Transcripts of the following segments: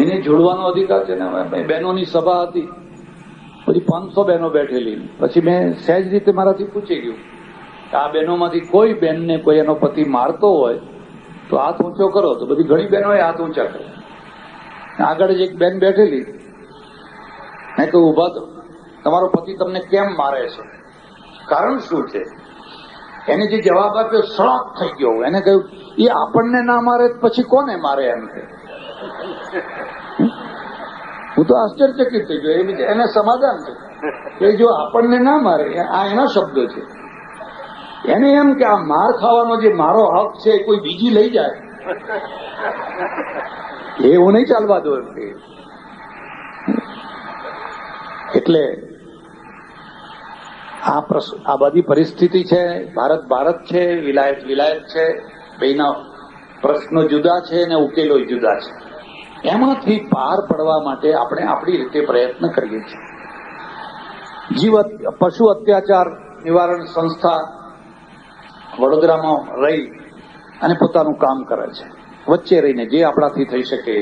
એને જોડવાનો અધિકાર છે ને. બહેનોની સભા હતી, પછી 500 બહેનો બેઠેલી. પછી મેં સહેજ રીતે મારાથી પૂછી ગયું કે આ બહેનોમાંથી કોઈ બહેનને કોઈ એનો પતિ મારતો હોય તો હાથ ઊંચો કરો. તો બધી ઘણી બહેનોએ હાથ ઊંચા કર્યા. આગળ જ એક બેન બેઠેલી, મેં કહ્યું ઉભા તો, તમારો પતિ તમને કેમ મારે છે, કારણ શું છે? એને જે જવાબ આપ્યો સળાક થઈ ગયો. એને કહ્યું એ આપણને ના મારે પછી કોને મારે એમ કે. હું તો આશ્ચર્યચકિત થઈ ગયો. એને સમાધાન છે કે જો આપણને ના મારે, આ એના શબ્દો છે. એને એમ કે આ માર ખાવાનો જે મારો હક છે કોઈ બીજી લઈ જાય એવું નહીં ચાલવા દો. એટલે આ બધી પરિસ્થિતિ છે. ભારત ભારત છે, વિલાયત વિલાયત છે. બેના પ્રશ્નો જુદા છે અને ઉકેલો જુદા છે. એમાંથી પાર પડવા માટે આપણે આપણી રીતે પ્રયત્ન કરીએ છીએ. પશુ અત્યાચાર નિવારણ સંસ્થા વડોદરામાં રહી અને પોતાનું કામ કરે છે. વચ્ચે રહીને જે આપણાથી થઈ શકે,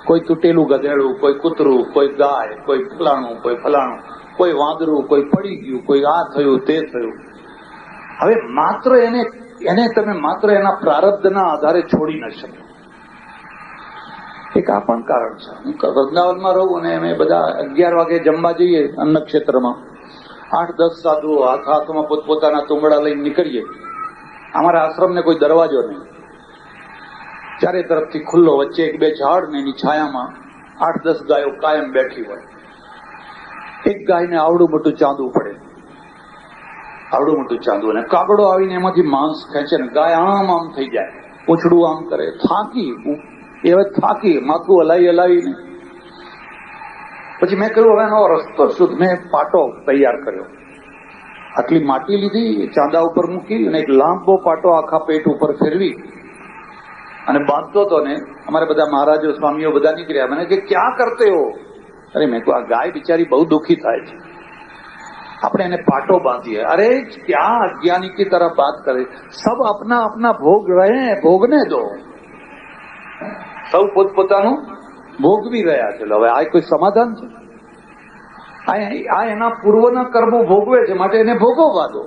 કોઈ તૂટેલું ગધેડું, કોઈ કૂતરું, કોઈ ગાય, કોઈ ફલાણું, કોઈ ફલાણું, કોઈ વાંદરું, કોઈ પડી ગયું, કોઈ આ થયું તે થયું. હવે માત્ર એને તમે માત્ર એના પ્રારબ્ધના આધારે છોડી ન શકો. એક આ પણ કારણ છે. હું વૃંદાવનમાં રહું અને અમે બધા 11 વાગે જમવા જઈએ અન્ન ક્ષેત્રમાં. 8-10 સાધુઓ હાથમાં પોતપોતાના તુંબડા લઈને નીકળીએ. અમારા આશ્રમને કોઈ દરવાજો નહીં, ચારે તરફથી ખુલ્લો, વચ્ચે 1-2 ઝાડ ને એની છાયામાં 8-10 ગાયો કાયમ બેઠી હોય. એક ગાયને આવડું મોટું ચાંદવું પડે, આવડું મોટું ચાંદવું, અને કાગડો આવીને એમાંથી માંસ ખેંચે ને ગાય આમ થઈ જાય, પૂંછડું આમ કરે, થાકી માથું હલાવીને. પછી મેં કહ્યું હવે એનો રસ્તો શું? મેં પાટો તૈયાર કર્યો. આટલી માટી લીધી, ચાંદા ઉપર મૂકી અને એક લાંબો પાટો આખા પેટ ઉપર ફેરવી અને બાંધતો હતો. ને અમારે બધા મહારાજો સ્વામીઓ બધા નીકળ્યા. મને કે ક્યાં કરતે હો? અરે મેં કહ્યું આ ગાય બિચારી બહુ દુઃખી થાય છે, આપણે એને પાટો બાંધીએ. અરે ક્યાં અજ્ઞાની की तरह बात करे, सब अपना अपना भोग रहे, भोगने दो. સૌ પોતપોતાનું ભોગવી રહ્યા છે. હવે આ કોઈ સમાધાન છે? આ એના પૂર્વના કર્મો ભોગવે છે, માટે એને ભોગવવા દો.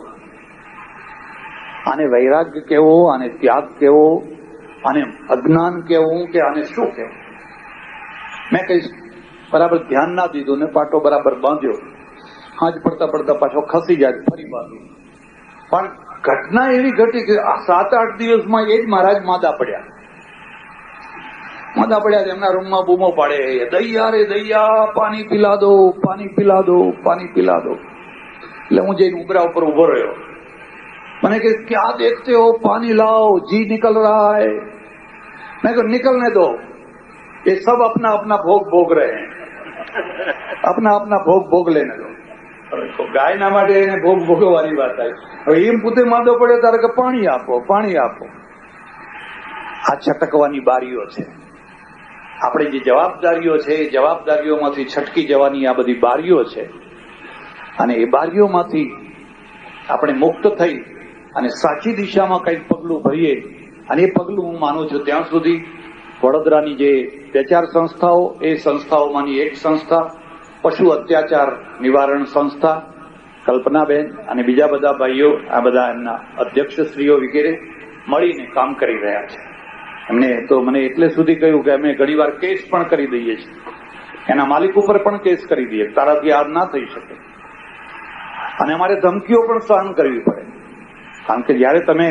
આને વૈરાગ્ય કેવો, આને ત્યાગ કેવો, આને અજ્ઞાન કેવું કે આને શું કેવું? મેં કઈ બરાબર ધ્યાન ના દીધું ને પાટો બરાબર બાંધ્યો. હાજ પડતા પડતા પાછો ખસી જાય, ફરી બાંધ્યો. પણ ઘટના એવી ઘટી કે 7-8 દિવસમાં એ જ મહારાજ માદા પડ્યા. એમના રૂમમાં બૂમો પાડે, દૈયા રે દૈયા, પાણી પીલા દો, પાણી પીલા દો, પાણી પીલા દો. એટલે હું જઈને ઉબરા ઉપર ઉભો રહ્યો. મને કે ક્યાં દેખતે હો, પાણી લાओ, जी निकल रहा है. मैं को निकलने दो, ये सब अपना अपना भोग भोग रहे हैं, अपना अपना भोग भोग लेने दो. ગાયના માટે એને ભોગ ભોગવવાની વાત આવી. હવે એમ પોતે માદો પડે ત્યારે કે પાણી આપો, પાણી આપો. આ છટકવાની બારીઓ છે. આપણે જે જવાબદારીઓ છે એ જવાબદારીઓમાંથી છટકી જવાની આ બધી બારીઓ છે. અને એ બારીઓમાંથી આપણે મુક્ત થઈ અને સાચી દિશામાં કંઈક પગલું ભરીએ. અને એ પગલું હું માનું છું ત્યાં સુધી વડોદરાની જે 2-4 સંસ્થાઓ, એ સંસ્થાઓમાંની એક સંસ્થા પશુ અત્યાચાર નિવારણ સંસ્થા, કલ્પનાબેન અને બીજા બધા ભાઈઓ, આ બધા એમના અધ્યક્ષશ્રીઓ વગેરે મળીને કામ કરી રહ્યા છે. એમને તો મને એટલે સુધી કહ્યું કે અમે ઘણીવાર કેસ પણ કરી દઈએ છીએ, એના માલિક ઉપર પણ કેસ કરી દઈએ, તારાથી આ ના થઈ શકે. અને અમારે ધમકીઓ પણ સહન કરવી પડે. કારણ કે જયારે તમે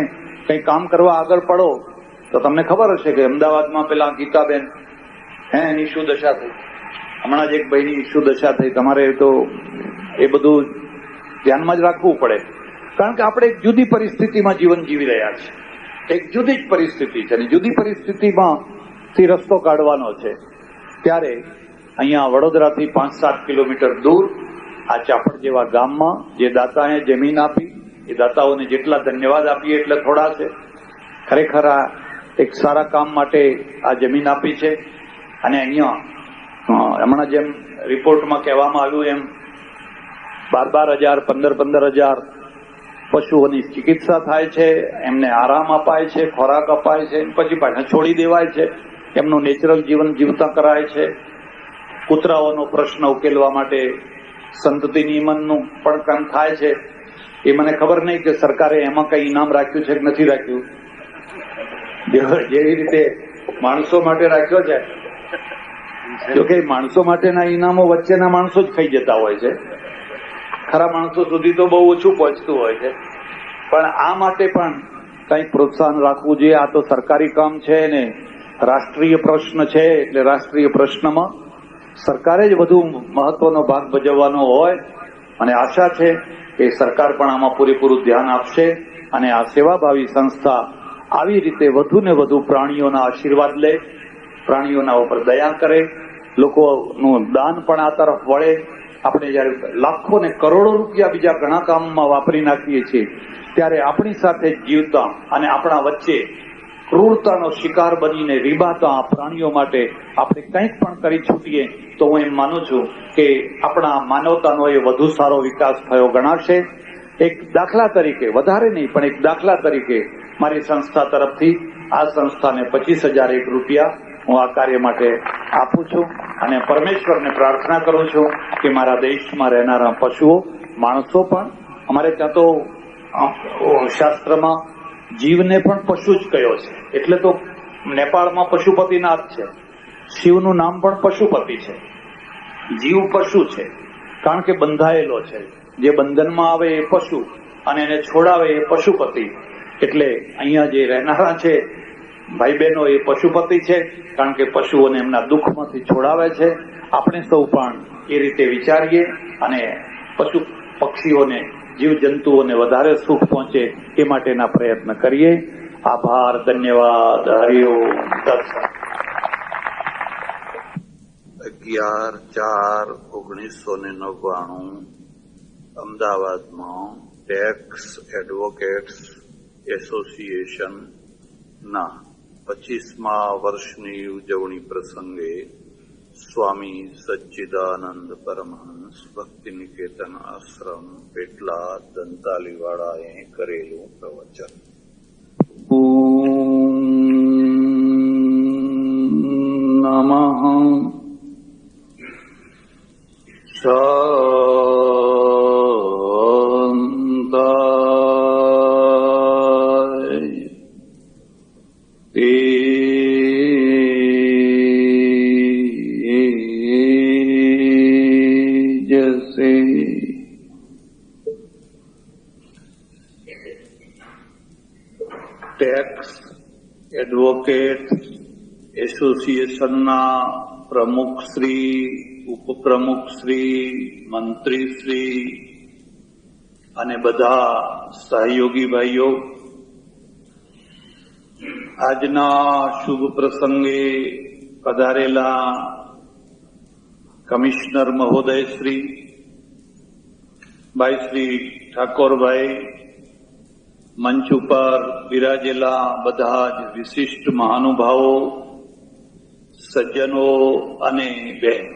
કંઈ કામ કરવા આગળ પડો તો તમને ખબર હશે કે અમદાવાદમાં પેલા ગીતાબેન, એની શું દશા થઈ, હમણાં જ એક ભાઈની શું દશા થઈ. તમારે તો એ બધું ધ્યાનમાં જ રાખવું પડે. કારણ કે આપણે એક જુદી પરિસ્થિતિમાં જીવન જીવી રહ્યા છીએ. એક જુદી જ પરિસ્થિતિ છે અને જુદી પરિસ્થિતિમાંથી રસ્તો કાઢવાનો છે. ત્યારે અહીંયા વડોદરાથી 5-7 કિલોમીટર દૂર આ ચાપડ જેવા ગામમાં જે દાતાએ જમીન આપી, એ દાતાઓને જેટલા ધન્યવાદ આપીએ એટલે થોડા છે. ખરેખર આ એક સારા કામ માટે આ જમીન આપી છે. અને અહીંયા હમણાં જેમ રિપોર્ટમાં કહેવામાં આવ્યું એમ 12,000, 15,000 પશુઓની ચિકિત્સા થાય છે, એમને આરામ અપાય છે, ખોરાક અપાય છે, પછી પાછા છોડી દેવાય છે. એમનું નેચરલ જીવન જીવતા કરાય છે. કૂતરાઓનો પ્રશ્ન ઉકેલવા માટે સંતતિ નિયમનનું પણ કામ થાય છે. એ મને ખબર નહીં કે સરકારે એમાં કઈ ઇનામ રાખ્યું છે કે નથી રાખ્યું. જેવી રીતે માણસો માટે રાખ્યો છે, જોકે માણસો માટેના ઇનામો વચ્ચેના માણસો જ ખાઈ જતા હોય છે. ખરા માણસો સુધી તો બહુ ઓછું પહોંચતું હોય છે. પણ આ માટે પણ કઈ પ્રોત્સાહન રાખવું જોઈએ. આ તો સરકારી કામ છે ને રાષ્ટ્રીય પ્રશ્ન છે, એટલે રાષ્ટ્રીય પ્રશ્નમાં સરકારે જ વધુ મહત્વનો ભાગ ભજવવાનો હોય અને આશા છે કે સરકાર પણ આમાં પૂરેપૂરું ધ્યાન આપશે અને આ સેવાભાવી સંસ્થા આવી રીતે વધુ ને વધુ પ્રાણીઓના આશીર્વાદ લે, પ્રાણીઓના ઉપર દયા કરે, લોકોનું દાન પણ આ તરફ વળે. આપણે જયારે લાખો ને કરોડો રૂપિયા બીજા ઘણા કામમાં વાપરી નાખીએ છીએ, ત્યારે આપણી સાથે જીવતા અને આપણા વચ્ચે ક્રૂરતાનો શિકાર બનીને રીબાતા આ પ્રાણીઓ માટે આપણે કંઈક પણ કરી છૂટીએ તો હું એમ માનું છું કે આપણા માનવતાનો એ વધુ સારો વિકાસ થયો ગણાશે. એક દાખલા તરીકે, વધારે નહીં પણ એક દાખલા તરીકે મારી સંસ્થા તરફથી આ સંસ્થાને 25,001 રૂપિયા હું આ કાર્ય માટે આપું છું અને પરમેશ્વરને પ્રાર્થના કરું છું કે મારા દેશમાં રહેનારા પશુઓ, માણસો પણ, અમારે ત્યાં તો શાસ્ત્રમાં જીવને પણ પશુ જ કયો છે. એટલે તો નેપાળમાં પશુપતિનાથ છે, શિવનું નામ પણ પશુપતિ છે. જીવ પશુ છે કારણ કે બંધાયેલો છે. જે બંધનમાં આવે એ પશુ અને એને છોડાવે એ પશુપતિ. એટલે અહીંયા જે રહેનારા છે ભાઈ બહેનો એ પશુપતિ છે કારણ કે પશુઓને એમના દુઃખમાંથી છોડાવે છે. આપણે સૌ પણ એ રીતે વિચારીએ અને પશુ પક્ષીઓને, જીવજંતુઓને વધારે સુખ પહોંચે એ માટેના પ્રયત્ન કરીએ. આભાર, ધન્યવાદ. હરિઓમ તત્સત. 11/4/1999 અમદાવાદમાં ટેક્સ એડવોકેટ્સ એસોસિએશનના 25મા વર્ષની ઉજવણી પ્રસંગે સ્વામી સચ્ચિદાનંદ પરમહંસ ભક્તિ નિકેતન આશ્રમ પેટલા દંતાલીવાળાએ કરેલું પ્રવચન. નમઃ ટેક્સ એડવોકેટ એસોસિએશનના પ્રમુખશ્રી, ઉપપ્રમુખશ્રી, મંત્રીશ્રી અને બધા સહયોગી ભાઈઓ, આજના શુભ પ્રસંગે પધારેલા કમિશનર મહોદયશ્રી, ભાઈ શ્રી ઠાકોરભાઈ, મંચ ઉપર બિરાજેલા બધા જ વિશિષ્ટ મહાનુભાવો, સજ્જનો અને બહેનો.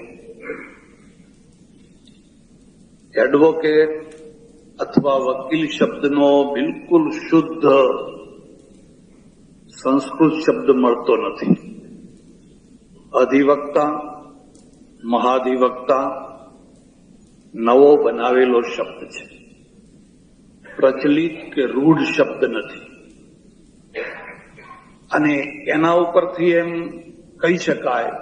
એડવોકેટ અથવા વકીલ શબ્દનો બિલકુલ શુદ્ધ સંસ્કૃત શબ્દ મળતો નથી. અધિવક્તા, મહાધિવક્તા નવો બનાવેલો શબ્દ છે. પ્રચલિત કે રૂઢ શબ્દ નથી. અને એના ઉપરથી એમ કહી શકાય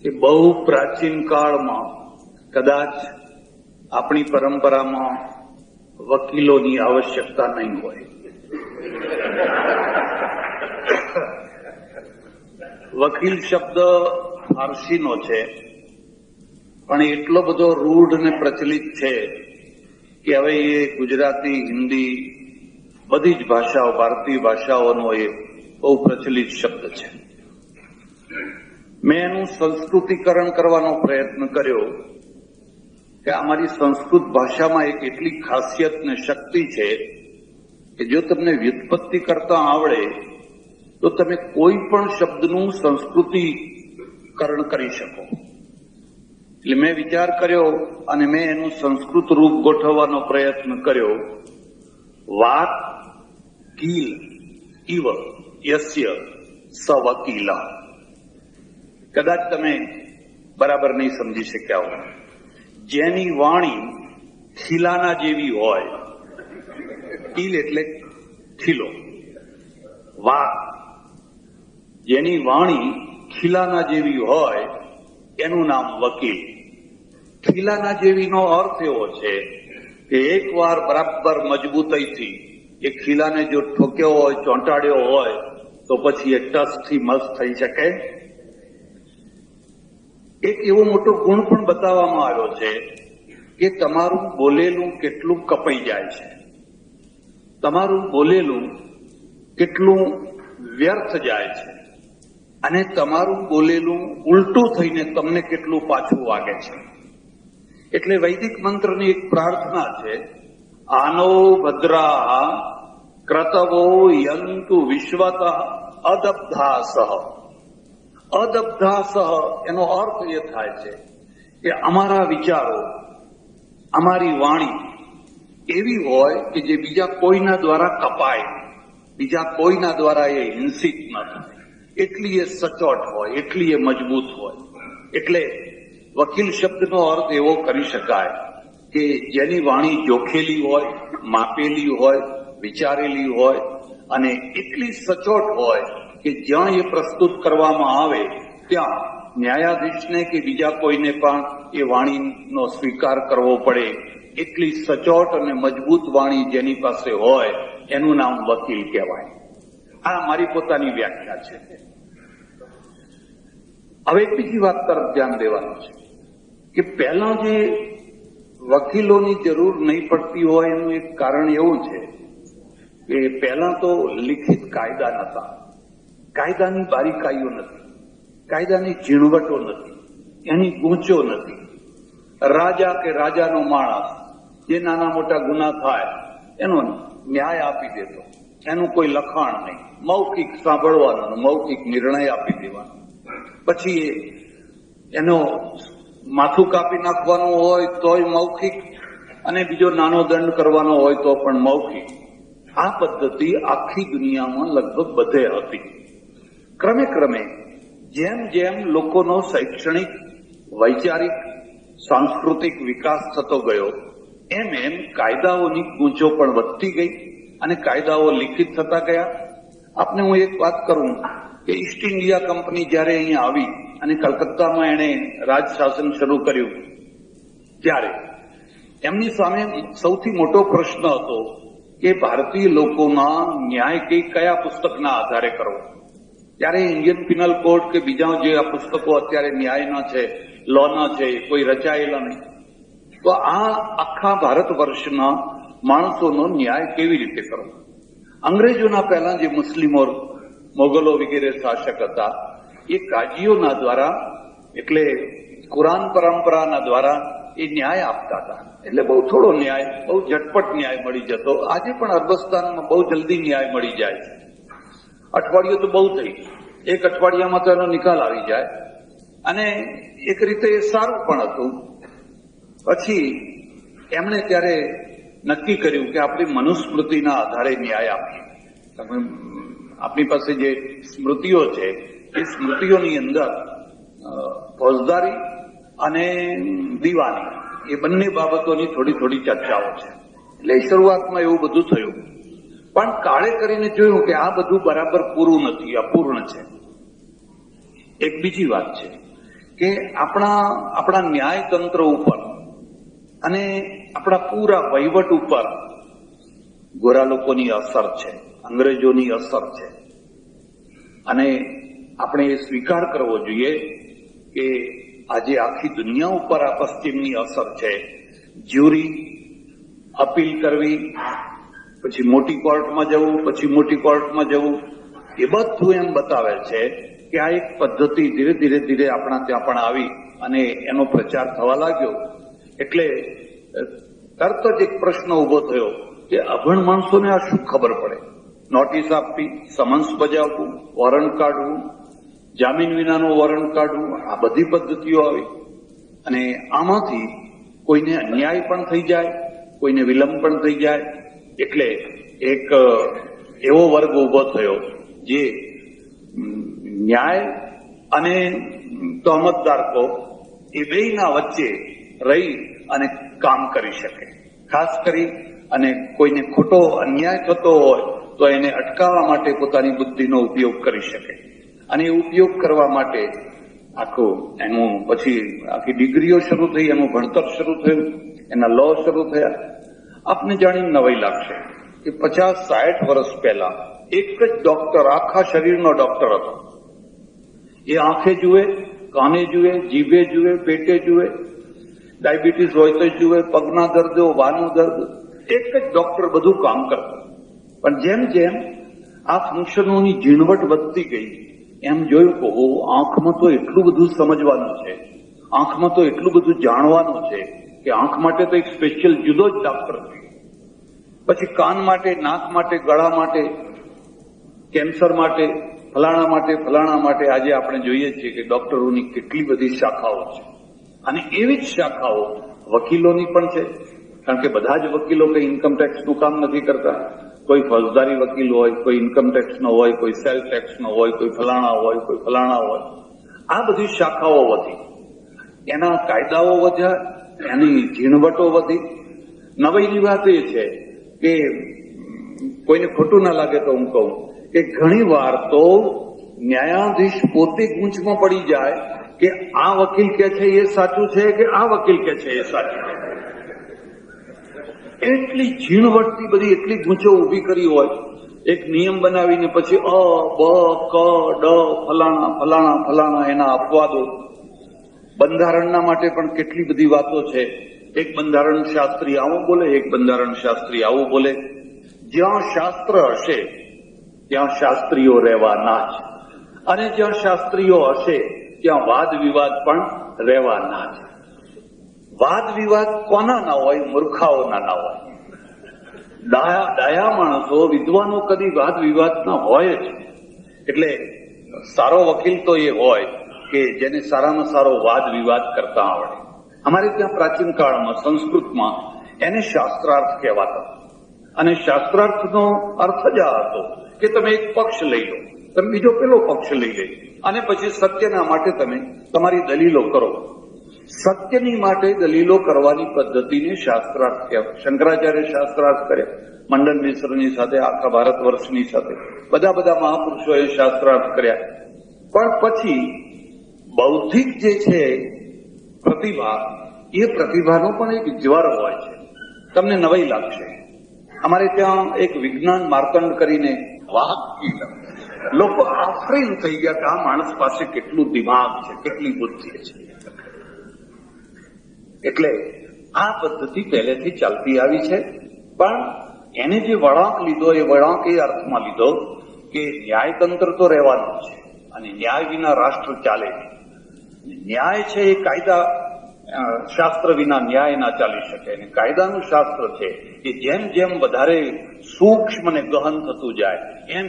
કે બહુ પ્રાચીન કાળમાં કદાચ આપણી પરંપરામાં વકીલોની આવશ્યકતા નહીં હોય. વકીલ શબ્દ ફારસીનો છે, પણ એટલો બધો રૂઢ અને પ્રચલિત છે કે હવે એ ગુજરાતી, હિન્દી, બધી જ ભાષાઓ, ભારતીય ભાષાઓનો એ બહુ પ્રચલિત શબ્દ છે. મેં એનું સંસ્કૃતિકરણ કરવાનો પ્રયત્ન કર્યો કે અમારી સંસ્કૃત ભાષામાં એક એટલી ખાસિયત ને શક્તિ છે કે જો તમને વ્યુત્પત્તિ કરતા આવડે તો તમે કોઈ પણ શબ્દનું સંસ્કૃતિકરણ કરી શકો. એટલે મેં વિચાર કર્યો અને મેં એનું સંસ્કૃત રૂપ ગોઠવવાનો પ્રયત્ન કર્યો. વાત કીલ ઇવ યસ્ય સ વકીલા. કદાચ તમે બરાબર નહીં સમજી શક્યા હો. જેની વાણી ખીલાના જેવી હોય, ખીલ એટલે ખીલો, વાત, જેની વાણી ખીલાના જેવી હોય એનું નામ વકીલ. ખીલાના જેવીનો અર્થ એવો છે કે એકવાર બરાબર મજબૂતાઈથી એ ખીલાને જો ઠોક્યો હોય, ચોંટાડ્યો હોય તો પછી એ ટસથી મસ્ત થઈ શકે. એક એવો મોટો ગુણ પણ બતાવવામાં આવ્યો છે કે તમારું બોલેલું કેટલું કપાઈ જાય છે, તમારું બોલેલું કેટલું વ્યર્થ જાય છે, અને તમારું બોલેલું ઉલટું થઈને તમને કેટલું પાછું વાગે છે. એટલે વૈદિક મંત્રની એક પ્રાર્થના છે, આનો ભદ્રા ક્રતવો યંતુ વિશ્વત અદબ્ધાસહ. અદબ્ધાસહ એનો અર્થ એ થાય છે કે અમારા વિચારો, અમારી વાણી એવી હોય કે જે બીજા કોઈના દ્વારા કપાય, બીજા કોઈના દ્વારા એ હિંસિત ન થાય, એટલી એ સચોટ હોય, એટલી એ મજબૂત હોય. એટલે વકીલ શબ્દનો અર્થ એવો કરી શકાય કે જેની વાણી જોખેલી હોય, માપેલી હોય, વિચારેલી હોય અને એટલી સચોટ હોય કે જ્યાં એ પ્રસ્તુત કરવામાં આવે ત્યાં ન્યાયાધીશને કે બીજા કોઈને પણ એ વાણીનો સ્વીકાર કરવો પડે એટલી સચોટ અને મજબૂત વાણી જેની પાસે હોય એનું નામ વકીલ કહેવાય. આ મારી પોતાની વ્યાખ્યા છે. હવે એક બીજી વાત તરફ ધ્યાન દેવાનું છે કે પહેલા જે વકીલોની જરૂર નહીં પડતી હોય એનું એક કારણ એવું છે કે પહેલા તો લિખિત કાયદા નહોતા, કાયદાની બારીકાઈઓ નથી, કાયદાની ઝીણવટો નથી, એની ગૂંચો નથી. રાજા કે રાજાનો માણસ જે નાના મોટા ગુના થાય એનો ન્યાય આપી દેતો, એનું કોઈ લખાણ નહીં, મૌખિક સાંભળવાનું, મૌખિક નિર્ણય આપી દેવાનો. પછી એનો માથું કાપી નાખવાનું હોય તોય મૌખિક, અને બીજો નાનો દંડ કરવાનો હોય તો પણ મૌખિક. આ પદ્ધતિ આખી દુનિયામાં લગભગ બધે હતી. ક્રમે ક્રમે જેમ જેમ લોકોનો શૈક્ષણિક, વૈચારિક, સાંસ્કૃતિક વિકાસ થતો ગયો એમ એમ કાયદાઓની ગૂંચો પણ વધતી ગઈ અને કાયદાઓ લિખિત થતા ગયા. આપને હું એક વાત કરું કે ઈસ્ટ ઇન્ડિયા કંપની જયારે અહીંયા આવી અને કલકત્તામાં એણે રાજ શાસન શરૂ કર્યું ત્યારે એમની સામે સૌથી મોટો પ્રશ્ન હતો કે ભારતીય લોકોના ન્યાય કયા પુસ્તકના આધારે કરવો. ત્યારે ઇન્ડિયન પિનલ કોડ કે બીજા જે આ પુસ્તકો અત્યારે ન્યાયના છે, લોના છે, કોઈ રચાયેલા નહીં. તો આ આખા ભારત વર્ષના માણસોનો ન્યાય કેવી રીતે કરવો? અંગ્રેજોના પહેલા જે મુસ્લિમો, મોગલો વગેરે શાસક હતા એ કાજીઓના દ્વારા, એટલે કુરાન પરંપરાના દ્વારા એ ન્યાય આપતા હતા. એટલે બહુ થોડો ન્યાય, બહુ ઝટપટ ન્યાય મળી જતો. આજે પણ અરબસ્તાનમાં બહુ જલ્દી ન્યાય મળી જાય છે. અઠવાડિયું તો બહુ થઈ, એક અઠવાડિયામાં તો એનો નિકાલ આવી જાય અને એક રીતે એ સારું પણ હતું. પછી એમણે ત્યારે નક્કી કર્યું કે આપણી મનુસ્મૃતિના આધારે ન્યાય આપીએ. આપણી પાસે જે સ્મૃતિઓ છે એ સ્મૃતિઓની અંદર ફોજદારી અને દીવાની એ બંને બાબતોની થોડી થોડી ચર્ચાઓ છે. એટલે શરૂઆતમાં એવું બધું થયું, પણ કાળે કરીને જોયું કે આ બધું બરાબર પૂરું નથી, અપૂર્ણ છે. એક બીજી વાત છે કે આપણા ન્યાયતંત્ર ઉપર અને આપણા પૂરા વહીવટ ઉપર ગોરા લોકોની અસર છે, અંગ્રેજોની અસર છે. અને આપણે એ સ્વીકાર કરવો જોઈએ કે આજે આખી દુનિયા ઉપર આ પશ્ચિમની અસર છે. જ્યુરી, અપીલ કરવી, પછી મોટી કોર્ટમાં જવું, પછી મોટી કોર્ટમાં જવું, એ બધું એમ બતાવે છે કે આ એક પદ્ધતિ ધીરે ધીરે ધીરે આપણા ત્યાં પણ આવી અને એનો પ્રચાર થવા લાગ્યો. એટલે તરત જ એક પ્રશ્ન ઉભો થયો કે અભણ માણસોને આ શું ખબર પડે? નોટિસ આપવી, સમન્સ બજાવવું, વોરંટ કાઢવું, જામીન વિનાનું વોરંટ કાઢવું, આ બધી પદ્ધતિઓ આવી અને આમાંથી કોઈને અન્યાય પણ થઈ જાય, કોઈને વિલંબ પણ થઈ જાય. એટલે એક એવો વર્ગ ઉભો થયો જે ન્યાય અને તહમતદાર કહો, એ બેયના વચ્ચે રહી અને કામ કરી શકે. ખાસ કરી અને કોઈને ખોટો અન્યાય થતો હોય તો એને અટકાવવા માટે પોતાની બુદ્ધિનો ઉપયોગ કરી શકે. અને એ ઉપયોગ કરવા માટે આખું એનું પછી આખી ડિગ્રીઓ શરૂ થઈ, એનું ભણતર શરૂ થયું, એના લો શરૂ થયા. આપને જાણીને નવાઈ લાગશે કે 50-60 વર્ષ પહેલા એક જ ડોક્ટર આખા શરીરનો ડોક્ટર હતો. એ આંખે જુએ, કાને જુએ, જીભે જુએ, પેટે જુએ, ડાયાબિટીસ હોય તો જુએ, પગના દર્દ, વાનું દર્દ, એક જ ડોક્ટર બધું કામ કરતો. પણ જેમ જેમ આ ફંક્શનોની ઝીણવટ વધતી ગઈ એમ જોયું કે આંખમાં તો એટલું બધું સમજવાનું છે, આંખમાં તો એટલું બધું જાણવાનું છે કે આંખ માટે તો એક સ્પેશિયલ જુદો જ ડોક્ટર છે. પછી કાન માટે, નાક માટે, ગળા માટે, કેન્સર માટે, ફલાણા માટે આજે આપણે જોઈએ છીએ કે ડોક્ટરોની કેટલી બધી શાખાઓ છે. અને એવી જ શાખાઓ વકીલોની પણ છે. કારણ કે બધા જ વકીલો કઈ ઇન્કમટેક્સનું કામ નથી કરતા. કોઈ ફોજદારી વકીલ હોય, કોઈ ઇન્કમટેક્સનો હોય, કોઈ સેલ ટેક્સનો હોય, કોઈ ફલાણા હોય, કોઈ ફલાણા હોય. આ બધી શાખાઓ વધી, એના કાયદાઓ વધ્યા, એની ઝીણવટો વધી. નવાઈની વાત એ છે કે કોઈને ખોટું ના લાગે તો હું કહું કે ઘણી વાર તો ન્યાયાધીશ પોતે ગૂંચમાં પડી જાય કે આ વકીલ કે છે એ સાચું છે કે આ વકીલ કે છે એ સાચું છે. એટલી ઝીણવટથી બધી એટલી ગૂંચો ઉભી કરી હોય, એક નિયમ બનાવીને પછી અ, બ, ક, ડ, ફલાણા એના અપવાદો. બંધારણના માટે પણ કેટલી બધી વાતો છે. એક બંધારણ શાસ્ત્રી આવું બોલે, એક બંધારણ શાસ્ત્રી આવું બોલે. જ્યાં શાસ્ત્ર હશે ત્યાં શાસ્ત્રીઓ રહેવાના જ, અને જ્યાં શાસ્ત્રીઓ હશે ત્યાં વાદ વિવાદ પણ રહેવાના જ. વાદ વિવાદ કોના ના હોય? મૂર્ખાઓના ના હોય. ડાયા માણસો, વિદ્વાનો કદી વાદ વિવાદના હોય જ. એટલે સારો વકીલ તો એ હોય કે જેને સારામાં સારો વાદ વિવાદ કરતા આવડે. અમારે ત્યાં પ્રાચીન કાળમાં સંસ્કૃતમાં એને શાસ્ત્રાર્થ કહેવાતો. અને શાસ્ત્રાર્થનો અર્થ જ આ હતો કે તમે એક પક્ષ લઈ લો, તમે બીજો પેલો પક્ષ લઈ લે, અને પછી સત્યના માટે તમે તમારી દલીલો કરો. સત્યની માટે દલીલો કરવાની પદ્ધતિને શાસ્ત્રાર્થ કહેવાય. શંકરાચાર્ય શાસ્ત્રાર્થ કર્યા, મંડન મિશ્રની સાથે, આખા ભારત વર્ષની સાથે બધા મહાપુરુષોએ શાસ્ત્રાર્થ કર્યા. પણ પછી બૌદ્ધિક જે છે પ્રતિભા, એ પ્રતિભાનો પણ એક જ્વર હોય છે. તમને નવાઈ લાગશે, અમારે ત્યાં એક વિજ્ઞાન માર્તંડ કરીને વાહ, લોકો આફરીન થઈ ગયા કે આ માણસ પાસે કેટલું દિમાગ છે, કેટલી બુદ્ધિ છે. એટલે આ પદ્ધતિ પહેલેથી ચાલતી આવી છે. પણ એને જે વળાંક લીધો, એ વળાંક એ અર્થમાં લીધો કે ન્યાયતંત્ર તો રહેવાનું છે, અને ન્યાય વિના રાષ્ટ્ર ચાલે નહીં. ન્યાય છે એ કાયદા શાસ્ત્ર વિના ન્યાય ના ચાલી શકે. અને કાયદાનું શાસ્ત્ર છે કે જેમ જેમ વધારે સૂક્ષ્મ અને ગહન થતું જાય એમ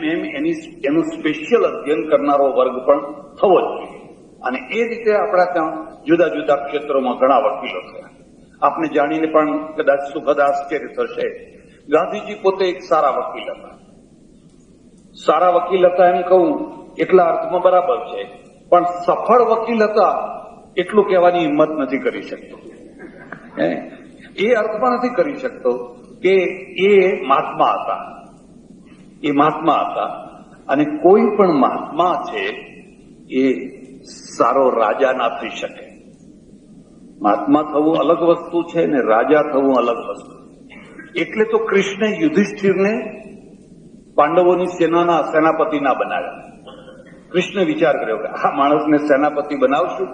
એનું સ્પેશિયલ અધ્યયન કરનારો વર્ગ પણ થવો જ જોઈએ. અને એ રીતે આપણા ત્યાં જુદા જુદા ક્ષેત્રોમાં ઘણા વકીલો થયા. આપને જાણીને પણ કદાચ સુખદ આશ્ચર્ય થશે, ગાંધીજી પોતે એક સારા વકીલ હતા. સારા વકીલ હતા એમ કહું એટલા અર્થમાં બરાબર છે, પણ સફળ વકીલ હતા એટલું કહેવાની હિંમત નથી કરી શકતો. એ અર્થમાં નથી કરી શકતો કે એ મહાત્મા હતા. એ મહાત્મા હતા, અને કોઈ પણ મહાત્મા છે એ સારો રાજા ના થઈ શકે. મહાત્મા થવું અલગ વસ્તુ છે ને રાજા થવું અલગ વસ્તુ. એટલે તો કૃષ્ણે યુધિષ્ઠિરને પાંડવોની સેનાના સેનાપતિ ના બનાવ્યા. કૃષ્ણે વિચાર કર્યો કે આ માણસને સેનાપતિ બનાવશું.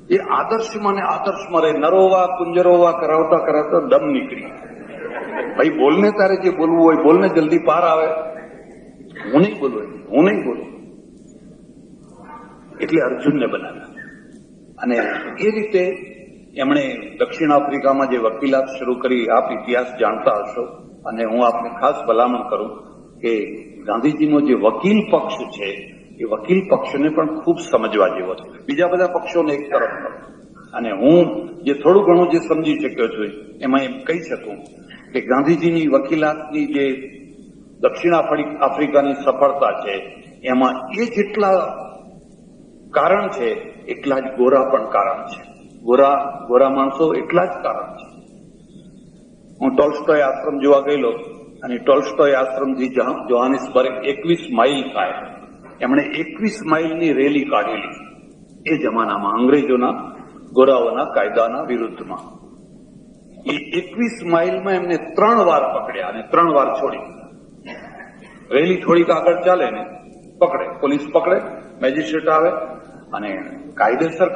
એ આદર્શમાં ને આદર્શમાં રહે, નરોવા કુંજરોવા કરાવતા કરાવતા દમ નીકળી. ભાઈ બોલને, તારે જે બોલવું હોય બોલને, જલ્દી પાર આવે. હું નહીં બોલું. એટલે અર્જુનને બનાવ્યા. અને એ રીતે એમણે દક્ષિણ આફ્રિકામાં જે વકીલાત શરૂ કરી, આપ ઇતિહાસ જાણતા હશો, અને હું આપને ખાસ ભલામણ કરું કે ગાંધીજીનો જે વકીલ પક્ષ છે એ વકીલ પક્ષને પણ ખૂબ સમજવા જેવો છે. બીજા બધા પક્ષોને એક તરફ કરો. અને હું જે થોડું ઘણું જે સમજી શક્યો છું એમાં એમ કહી શકું કે ગાંધીજીની વકીલાતની જે દક્ષિણ આફ્રિકાની સફળતા છે એમાં એ જેટલા કારણ છે એટલા જ ગોરા પણ કારણ છે. ગોરા માણસો એટલા જ કારણ છે. હું ટોલ્સ્ટોય આશ્રમ જોવા ગયેલો અને ટોલ્સ્ટોય આશ્રમથી જોહાનિસબર્ગ 21 માઇલ થાય. એમણે 21 માઇલની રેલી કાઢેલી એ જમાનામાં અંગ્રેજોના ગોરાઓના કાયદાના વિરુદ્ધમાં. એ 21 માઇલમાં એમને 3 વાર પકડ્યા અને 3 વાર છોડી. રેલી થોડીક આગળ ચાલે ને પકડે, પોલીસ પકડે, મેજિસ્ટ્રેટ આવે અને કાયદેસર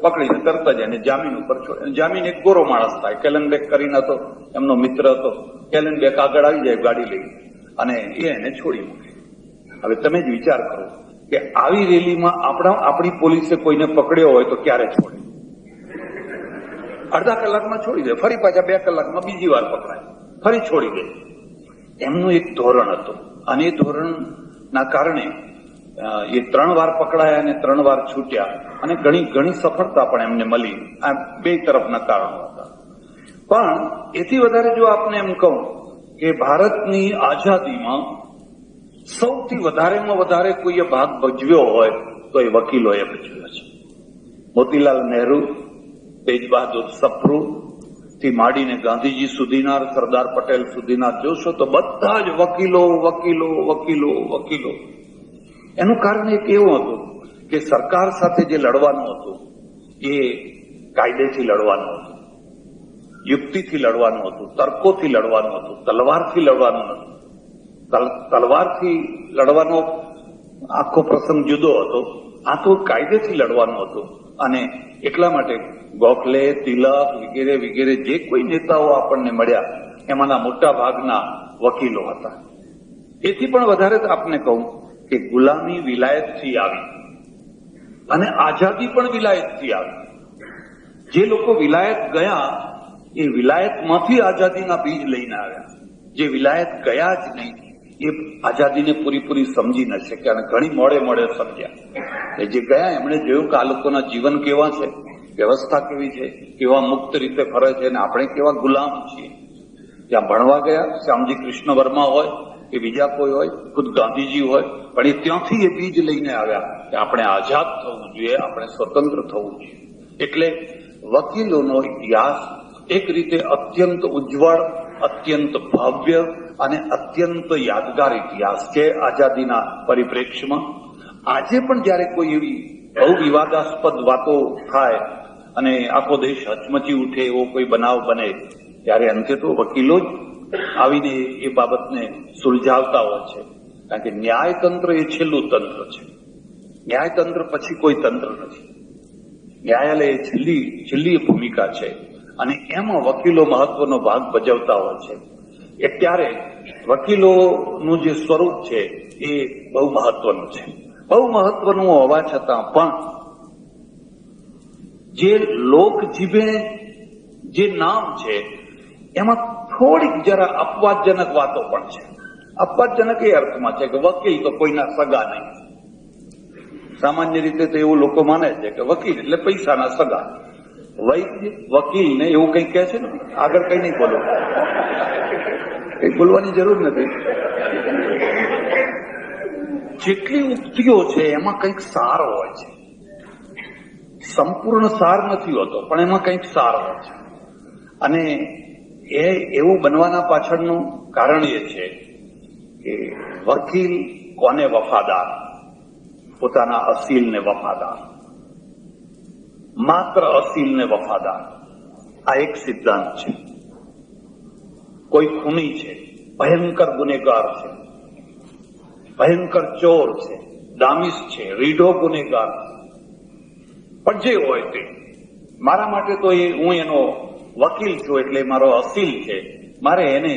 પકડીને તરત જ એને જામીન ઉપર છોડે. જામીન એક ગોરો માણસ થાય, કેલનબેક કરીને હતો, એમનો મિત્ર હતો. કેલનબેક આગળ આવી જાય ગાડી લઈ અને એને છોડી મૂકે. હવે તમે જ વિચાર કરો કે આવી રેલીમાં આપણી પોલીસે કોઈને પકડ્યો હોય તો ક્યારે છોડે? અડધા કલાકમાં છોડી દે, ફરી પાછા 2 કલાકમાં બીજી વાર પકડાય, ફરી છોડી દે. એમનું એક ધોરણ હતું અને એ ધોરણના કારણે એ 3 વાર પકડાયા અને 3 વાર છૂટ્યા અને ઘણી સફળતા પણ એમને મળી. આ 2 તરફના કારણો હતા. પણ એથી વધારે જો આપને એમ કહું કે ભારતની આઝાદીમાં સૌથી વધારેમાં વધારે કોઈએ ભાગ ભજવ્યો હોય તો એ વકીલોએ ભજવ્યો છે. મોતીલાલ નહેરુ, તેજ બહાદુર સપ્રુ થી માંડીને ગાંધીજી સુધીના, સરદાર પટેલ સુધીના જોશો તો બધા જ વકીલો. એનું કારણ એક એવું હતું કે સરકાર સાથે જે લડવાનું હતું એ કાયદેથી લડવાનું હતું, યુક્તિથી લડવાનું હતું, તર્કોથી લડવાનું હતું, તલવારથી લડવાનું હતું. તલવારથી લડવાનો આખો પ્રસંગ જુદો હતો, આ તો કાયદેથી લડવાનું હતું. અને એટલા માટે ગોખલે, તિલક વગેરે જે કોઈ નેતાઓ આપણને મળ્યા એમાંના મોટા ભાગના વકીલો હતા. એથી પણ વધારે આપને કહું કે ગુલામી વિલાયતથી આવી અને આઝાદી પણ વિલાયતથી આવી. જે લોકો વિલાયત ગયા એ વિલાયતમાંથી આઝાદીના બીજ લઈને આવ્યા. જે વિલાયત ગયા જ નહીં એ આઝાદીને પૂરી સમજી ન શક્યા અને ઘણી મોડે સમજ્યા. જે ગયા એમણે જોયું કે આ લોકોના જીવન કેવા છે, વ્યવસ્થા કેવી છે, કેવા મુક્ત રીતે ફરે છે અને આપણે કેવા ગુલામ છીએ. ત્યાં ભણવા ગયા, શ્યામજી કૃષ્ણ વર્મા હોય કે બીજા કોઈ હોય, ખુદ ગાંધીજી હોય, પણ એ ત્યાંથી એ બીજ લઈને આવ્યા કે આપણે આઝાદ થવું જોઈએ, આપણે સ્વતંત્ર થવું જોઈએ. એટલે વકીલોનો ઇતિહાસ એક રીતે અત્યંત ઉજ્જવળ, અત્યંત ભવ્ય અને અત્યંત યાદગાર ઇતિહાસ છે આઝાદીના પરિપ્રેક્ષ્યમાં. આજે પણ જયારે કોઈ એવી બહુ વિવાદાસ્પદ વાતો થાય અને આખો દેશ હચમચી ઉઠે એવો કોઈ બનાવ બને ત્યારે અંતે તો વકીલો જ આવીને એ બાબતને સુલઝાવતા હોય છે. કારણ કે ન્યાયતંત્ર એ છેલ્લું તંત્ર છે. ન્યાયતંત્ર પછી કોઈ તંત્ર નથી. ન્યાયાલય એ છેલ્લી ભૂમિકા છે અને એમાં વકીલો મહત્વનો ભાગ ભજવતા હોય છે. ત્યારે વકીલોનું જે સ્વરૂપ છે એ બહુ મહત્વનું છે. બહુ મહત્વનું હોવા છતાં પણ જે લોકજીભે જે નામ છે એમાં થોડીક જરા અપવાદજનક વાતો પણ છે. અપવાદજનક એ અર્થમાં છે કે વકીલ તો કોઈના સગા નહીં. સામાન્ય રીતે તો એવું લોકો માને છે કે વકીલ એટલે પૈસાના સગા. વકીલ ને એવું કઈ કહે છે ને, આગળ કઈ નહીં બોલો, કઈ બોલવાની જરૂર નથી. જેટલી ઉક્તિઓ છે એમાં કંઈક સાર હોય છે. સંપૂર્ણ સાર નથી હોતો પણ એમાં કંઈક સાર હોય છે. અને એ એવું બનવાના પાછળનું કારણ એ છે કે વકીલ કોને વફાદાર? પોતાના અસીલને વફાદાર, માત્ર અસીલને વફાદાર. આ એક સિદ્ધાંત છે. કોઈ ખૂની છે, ભયંકર ગુનેગાર છે, ભયંકર ચોર છે, દામિસ છે, રીઢો ગુનેગાર છે, પણ જે હોય તે મારા માટે તો હું એનો વકીલ છું એટલે મારો અસીલ છે, મારે એને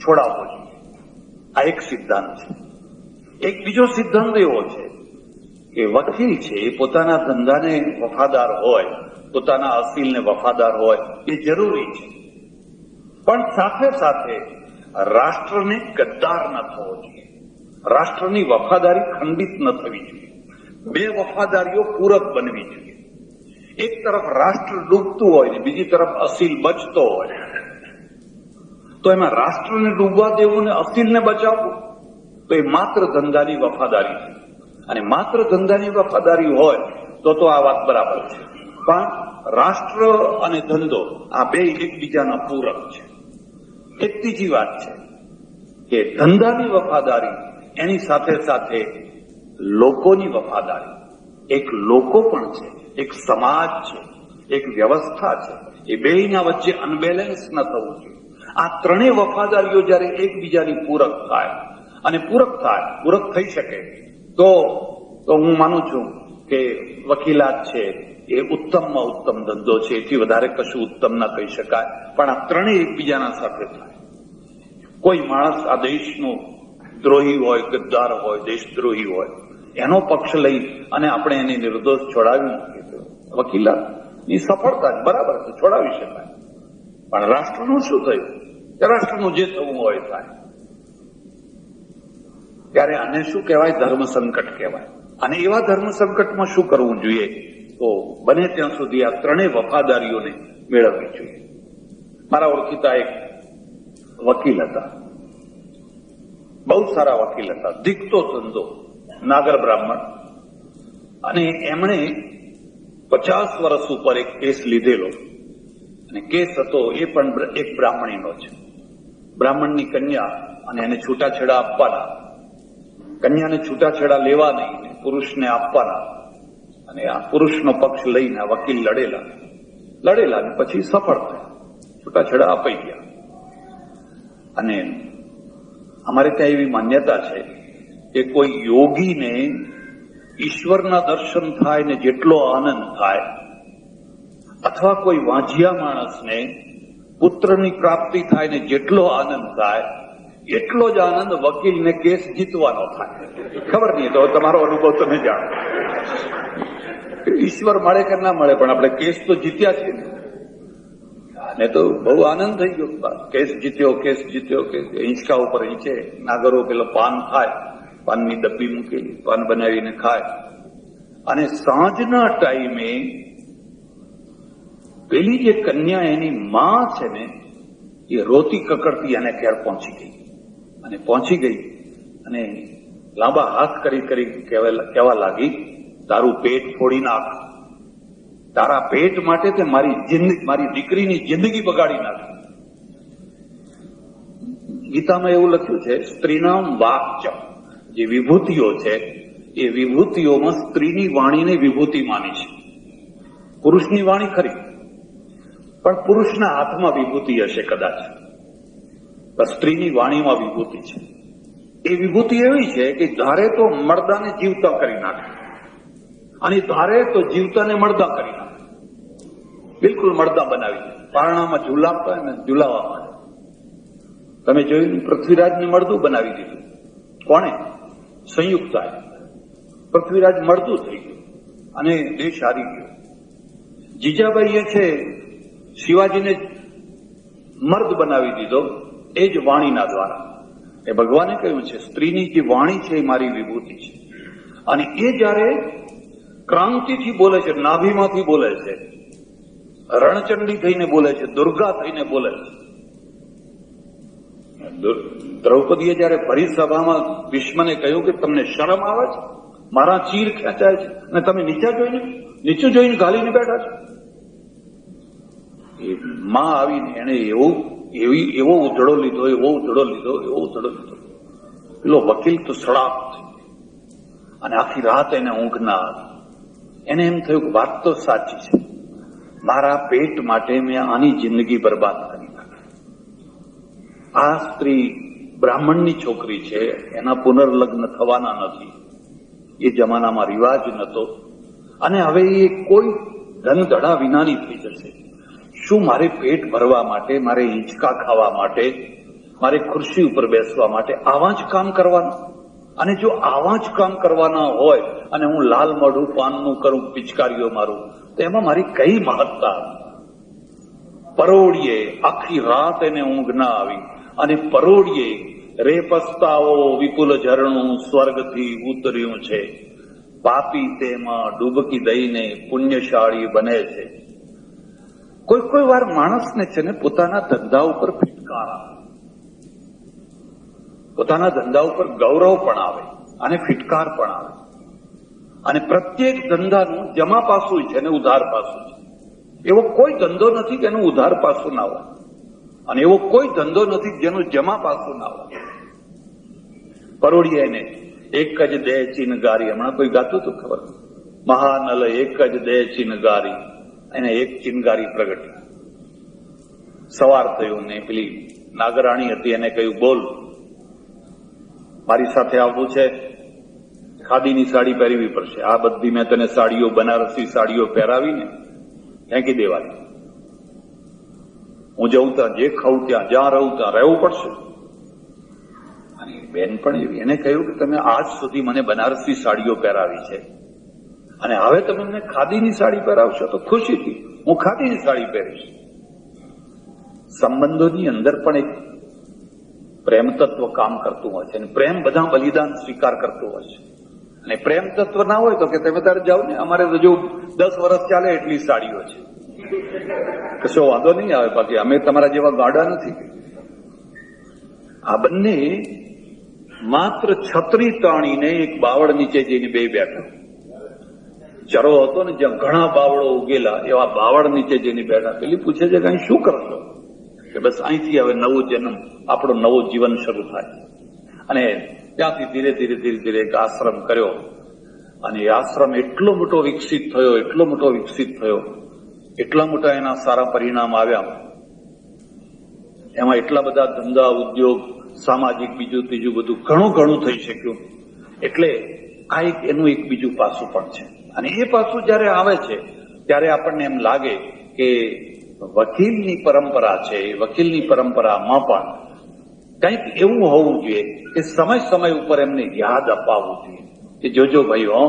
છોડાવવો જોઈએ. આ એક સિદ્ધાંત છે. એક બીજો સિદ્ધાંત એવો છે કે વકીલ છે એ પોતાના ધંધાને વફાદાર હોય, પોતાના અસીલને વફાદાર હોય એ જરૂરી છે, પણ સાથે સાથે રાષ્ટ્રને ગદ્દાર ન થવો જોઈએ. રાષ્ટ્રની વફાદારી ખંડિત ન થવી જોઈએ. બે વફાદારીઓ પૂરક બનવી જોઈએ. એક તરફ રાષ્ટ્ર ડૂબતું હોય ને બીજી તરફ અસીલ બચતો હોય તો એમાં રાષ્ટ્રને ડૂબવા દેવું ને અસીલને બચાવવું તો એ માત્ર ધંધાની વફાદારી છે. અને માત્ર ધંધાની વફાદારી હોય તો આ વાત બરાબર છે, પણ રાષ્ટ્ર અને ધંધો આ બે એકબીજાના પૂરક છે. એક ત્રીજી વાત છે કે ધંધાની વફાદારી એની સાથે સાથે લોકોની વફાદારી, એક લોકો પણ છે, એક સમાજ છે, એક વ્યવસ્થા છે, એ બેયના વચ્ચે અનબેલેન્સ ન થવું જોઈએ. આ ત્રણેય વફાદારીઓ જયારે એકબીજાની પૂરક થાય અને પૂરક થઈ શકે તો હું માનું છું કે વકીલાત છે એ ઉત્તમમાં ઉત્તમ ધંધો છે, એથી વધારે કશું ઉત્તમ ના કહી શકાય. પણ આ ત્રણેય એકબીજાના સાથે થાય. કોઈ માણસ આ દેશનો દ્રોહી હોય, ગદ્દાર હોય, દેશદ્રોહી હોય, એનો પક્ષ લઈ અને આપણે એને નિર્દોષ છોડાવી મૂકીએ તો વકીલાતની સફળતા બરાબર છે, છોડાવી શકાય. પણ રાષ્ટ્રનું શું થયું? કે રાષ્ટ્રનું જે થવું હોય થાય. ત્યારે આને શું કહેવાય? ધર્મ સંકટ કહેવાય. અને એવા ધર્મ સંકટમાં શું કરવું જોઈએ? તો બને ત્યાં સુધી આ ત્રણેય વફાદારીઓને મેળવવી જોઈએ. મારા ઓળખીતા એક વકીલ હતા, બહુ સારા વકીલ હતા, દીકતો ધંધો, નાગર બ્રાહ્મણ, અને એમણે 50 વર્ષ ઉપર એક કેસ લીધેલો. અને કેસ હતો એ પણ એક બ્રાહ્મણીનો છે. બ્રાહ્મણની કન્યા, અને એને છૂટાછેડા આપવાના, કન્યાને છૂટાછેડા લેવા નહીં, પુરુષને આપવાના. અને આ પુરુષનો પક્ષ લઈને આ વકીલ લડેલા અને પછી સફળ થયા, છૂટાછેડા અપાઈ ગયા. અને અમારે ત્યાં એવી માન્યતા છે કે કોઈ યોગીને ઈશ્વરના દર્શન થાય ને જેટલો આનંદ થાય, અથવા કોઈ વાંઝિયા માણસને પુત્રની પ્રાપ્તિ થાય ને જેટલો આનંદ થાય, એટલો જ આનંદ વકીલને કેસ જીતવાનો થાય. ખબર નહીં, તો તમારો અનુભવ તમે જાણો. ઈશ્વર મળે કે ના મળે, પણ આપણે કેસ તો જીત્યા છીએ ને, તો બહુ આનંદ થઈ ગયો. કેસ જીત્યો, હિંચકા ઉપર હિંચે, નાગરો પેલો પાન ખાય, પાનની ડબ્બી મૂકેલી, પાન બનાવીને ખાય. અને સાંજના ટાઈમે પેલી જે કન્યા એની માં છે ને, એ રોતી કકડતી એને ઘેર પહોંચી ગઈ અને લાંબા હાથ કરી કહેવા લાગી, તારું પેટ ફોડી નાખ, તારા પેટ માટે તે મારી દીકરીની જિંદગી બગાડી નાખી. ગીતામાં એવું લખ્યું છે, સ્ત્રીનામ વાક્ય, જે વિભૂતિઓ છે એ વિભૂતિઓમાં સ્ત્રીની વાણીને વિભૂતિ માની છે. પુરુષની વાણી ખરી, પણ પુરુષના હાથમાં વિભૂતિ હશે કદાચ, પણ સ્ત્રીની વાણીમાં વિભૂતિ છે. એ વિભૂતિ એવી છે કે ધારે તો મર્દાને જીવતા કરી નાખે, અને ધારે તો જીવતાને મર્દા કરી નાખે, બિલકુલ મર્દા બનાવી દે. પારણામાં ઝુલાવતા ને ઝુલાવવા માટે તમે જોયું, પૃથ્વીરાજને મળદું બનાવી દીધું. કોણે? સંયુક્તાએ. પૃથ્વીરાજ મળદું થઈ ગયું અને દેશ હારી ગયો. જીજાબાઈએ છે શિવાજીને મર્દ બનાવી દીધો, એ જ વાણીના દ્વારા. એ ભગવાને કહ્યું છે, સ્ત્રીની જે વાણી છે એ મારી વિભૂતિ છે. અને એ જયારે ક્રાંતિથી બોલે છે, નાભીમાંથી બોલે છે, રણચંડી થઈને બોલે છે, દુર્ગા થઈને બોલે છે. દ્રૌપદીએ જયારે ભરી સભામાં ભીષ્મને કહ્યું કે તમને શરમ આવે છે? મારા ચીર ખેંચાય છે અને તમે નીચું જોઈને ગાલીને બેઠા છો. એ માં આવીને એને એવો ઉધડો લીધો. પેલો વકીલ તો સડાપ થઈ અને આખી રાત એને ઊંઘ ના આવી. એને એમ થયું કે વાત તો સાચી છે, મારા પેટ માટે મેં આની જિંદગી બરબાદ કરી નાખી. આ સ્ત્રી બ્રાહ્મણની છોકરી છે, એના પુનર્લગ્ન થવાના નથી, એ જમાનામાં રિવાજ નતો. અને હવે એ કોઈ ધનધડા વિનાની થઈ જશે. શું મારે પેટ ભરવા માટે, મારે હિંચકા ખાવા માટે, મારે ખુરશી ઉપર બેસવા માટે આવા જ કામ કરવાના? અને જો આવા જ કામ કરવાના હોય અને હું લાલ મોઢું પાનનું કરું, પિચકારીઓ મારું, તો એમાં મારી કઈ મહત્તા? પરોળીએ આખી રાત એને ઊંઘ ના આવી, અને પરોળીએ રે પસ્તાવો વિપુલ ઝરણું સ્વર્ગથી ઉતર્યું છે, પાપી તેમાં ડૂબકી દઈને પુણ્યશાળી બને છે. કોઈ વાર માણસને છે ને પોતાના ધંધા ઉપર ફિટકાર આવે, પોતાના ધંધા ઉપર ગૌરવ પણ આવે અને ફિટકાર પણ આવે. અને પ્રત્યેક ધંધાનું જમા પાસું છે અને ઉધાર પાસું છે. એવો કોઈ ધંધો નથી કે એનું ઉધાર પાસું ના હોય, અને એવો કોઈ ધંધો નથી જેનું જમા પાસું ના હોય. પરોડિયાને એક જ દે ચિનગારી, હમણાં કોઈ ગાતું હતું ખબર? મહાનલ એક જ દે ચિનગારી, એને એક ચિનગારી પ્રગટી. સવાર થયું ને પેલી નાગરાણી હતી, એને કહ્યું, બોલ, મારી સાથે આવવું છે, ખાદીની સાડી પહેરવી પડશે. આ બધી મેં તને સાડીઓ, બનારસી સાડીઓ પહેરાવીને ફેંકી દેવાની. હું જઉં ત્યાં, જે ખાઉં ત્યાં, જ્યાં રહું ત્યાં રહેવું પડશે. અને બેન પણ એવી, એને કહ્યું કે તમે આજ સુધી મને બનારસી સાડીઓ પહેરાવી છે, અને હવે તમે મને ખાદીની સાડી પહેરાવશો તો ખુશીથી હું ખાદીની સાડી પહેરીશ. સંબંધોની અંદર પણ એક પ્રેમ તત્વ કામ કરતું હોય છે, અને પ્રેમ બધા બલિદાન સ્વીકાર કરતું હોય છે. અને પ્રેમ તત્વ ના હોય તો કે તમે તારે જાઓ ને, અમારે તો જો 10 વર્ષ ચાલે એટલી સાડીઓ છે, કશો વાંધો નહીં આવે, બાકી અમે તમારા જેવા ગાડા નથી. આ બંને માત્ર છત્રી તાણીને એક બાવળ નીચે જઈને બે બેઠા. ચરો હતો ને જ્યાં ઘણા બાવળો ઉગેલા, એવા બાવળ નીચે જઈને બેઠા. પેલી પૂછે છે કે અહીં શું કરશો? કે બસ અહીંથી હવે નવો જન્મ, આપણો નવો જીવન શરૂ થાય. અને ત્યાંથી ધીરે ધીરે ધીરે ધીરે એક આશ્રમ કર્યો, અને એ આશ્રમ એટલો મોટો વિકસિત થયો, એટલો મોટો વિકસિત થયો, એટલા મોટા એના સારા પરિણામ આવ્યા. એમાં એટલા બધા ધંધા, ઉદ્યોગ, સામાજિક, બીજું ત્રીજું બધું ઘણું ઘણું થઈ શક્યું. એટલે આ એક એનું એક બીજું પાસું પણ છે. અને એ પાસું જયારે આવે છે ત્યારે આપણને એમ લાગે કે વકીલની પરંપરા છે, એ વકીલની પરંપરામાં પણ કંઈક એવું હોવું જોઈએ કે સમય સમય ઉપર એમને યાદ અપાવવું જોઈએ કે જોજો ભાઈઓ,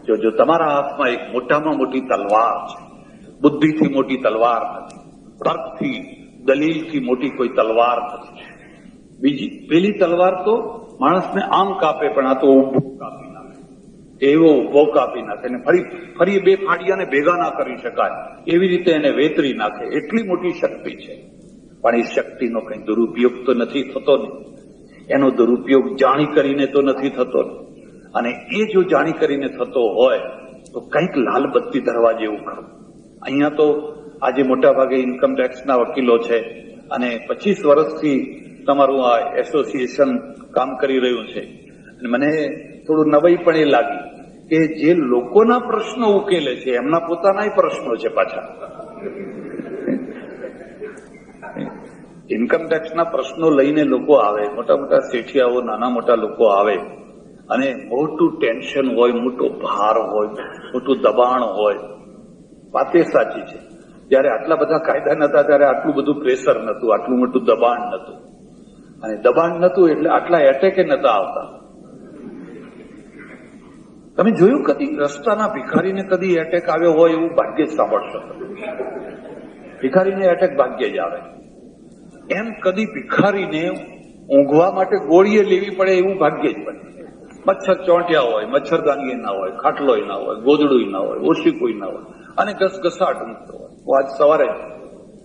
જોજો તમારા હાથમાં એક મોટામાં મોટી તલવાર છે. બુદ્ધિથી મોટી તલવાર નથી, તર્કથી, દલીલથી મોટી કોઈ તલવાર નથી. બીજી પેલી તલવાર તો માણસને આમ કાપે, પણ આ તો ઉભો કાપી નાખે, એવો ઉભો કાપી નાખે, ને ફરી બે ફાડિયાને ભેગા ના કરી શકાય એવી રીતે એને વેતરી નાખે. એટલી મોટી શક્તિ છે. પણ એ શક્તિનો કઈ દુરુપયોગ તો નથી થતો ને, એનો દુરુપયોગ જાણી કરીને તો નથી થતો ને. અને એ જો જાણી કરીને થતો હોય તો કંઈક લાલ બત્તી ધરવા જેવું ખરું. અહીંયા તો આજે મોટા ભાગે ઇન્કમ ટેક્સના વકીલો છે, અને 25 વર્ષથી તમારું આ એસોસિએશન કામ કરી રહ્યું છે. અને મને થોડું નવાઈ પણ એ લાગી કે જે લોકોના પ્રશ્નો ઉકેલે છે એમના પોતાના પ્રશ્નો છે પાછા. ઇન્કમ ટેક્સના પ્રશ્નો લઈને લોકો આવે, મોટા મોટા શેઠિયાઓ, નાના મોટા લોકો આવે, અને મોટું ટેન્શન હોય, મોટો ભાર હોય, મોટું દબાણ હોય. વાત એ સાચી છે, જયારે આટલા બધા કાયદા નતા ત્યારે આટલું બધું પ્રેશર નતું, આટલું મોટું દબાણ નતું. અને દબાણ નતું એટલે આટલા એટેકે નતા આવતા. તમે જોયું કદી રસ્તાના ભિખારીને કદી એટેક આવ્યો હોય એવું ભાગ્યે જ સાંભળશો. ભિખારીને એટેક ભાગ્યે જ આવે. એમ કદી ભિખારીને ઊંઘવા માટે ગોળીએ લેવી પડે એવું ભાગ્યે જ બને. મચ્છર ચોંટ્યા હોય, મચ્છરદાની ના હોય, ખાટલોય ના હોય, ગોદડું ના હોય, ઓશીકોય ના હોય, અને ઘસઘસાટ મૂકતો હોય. હું આજ સવારે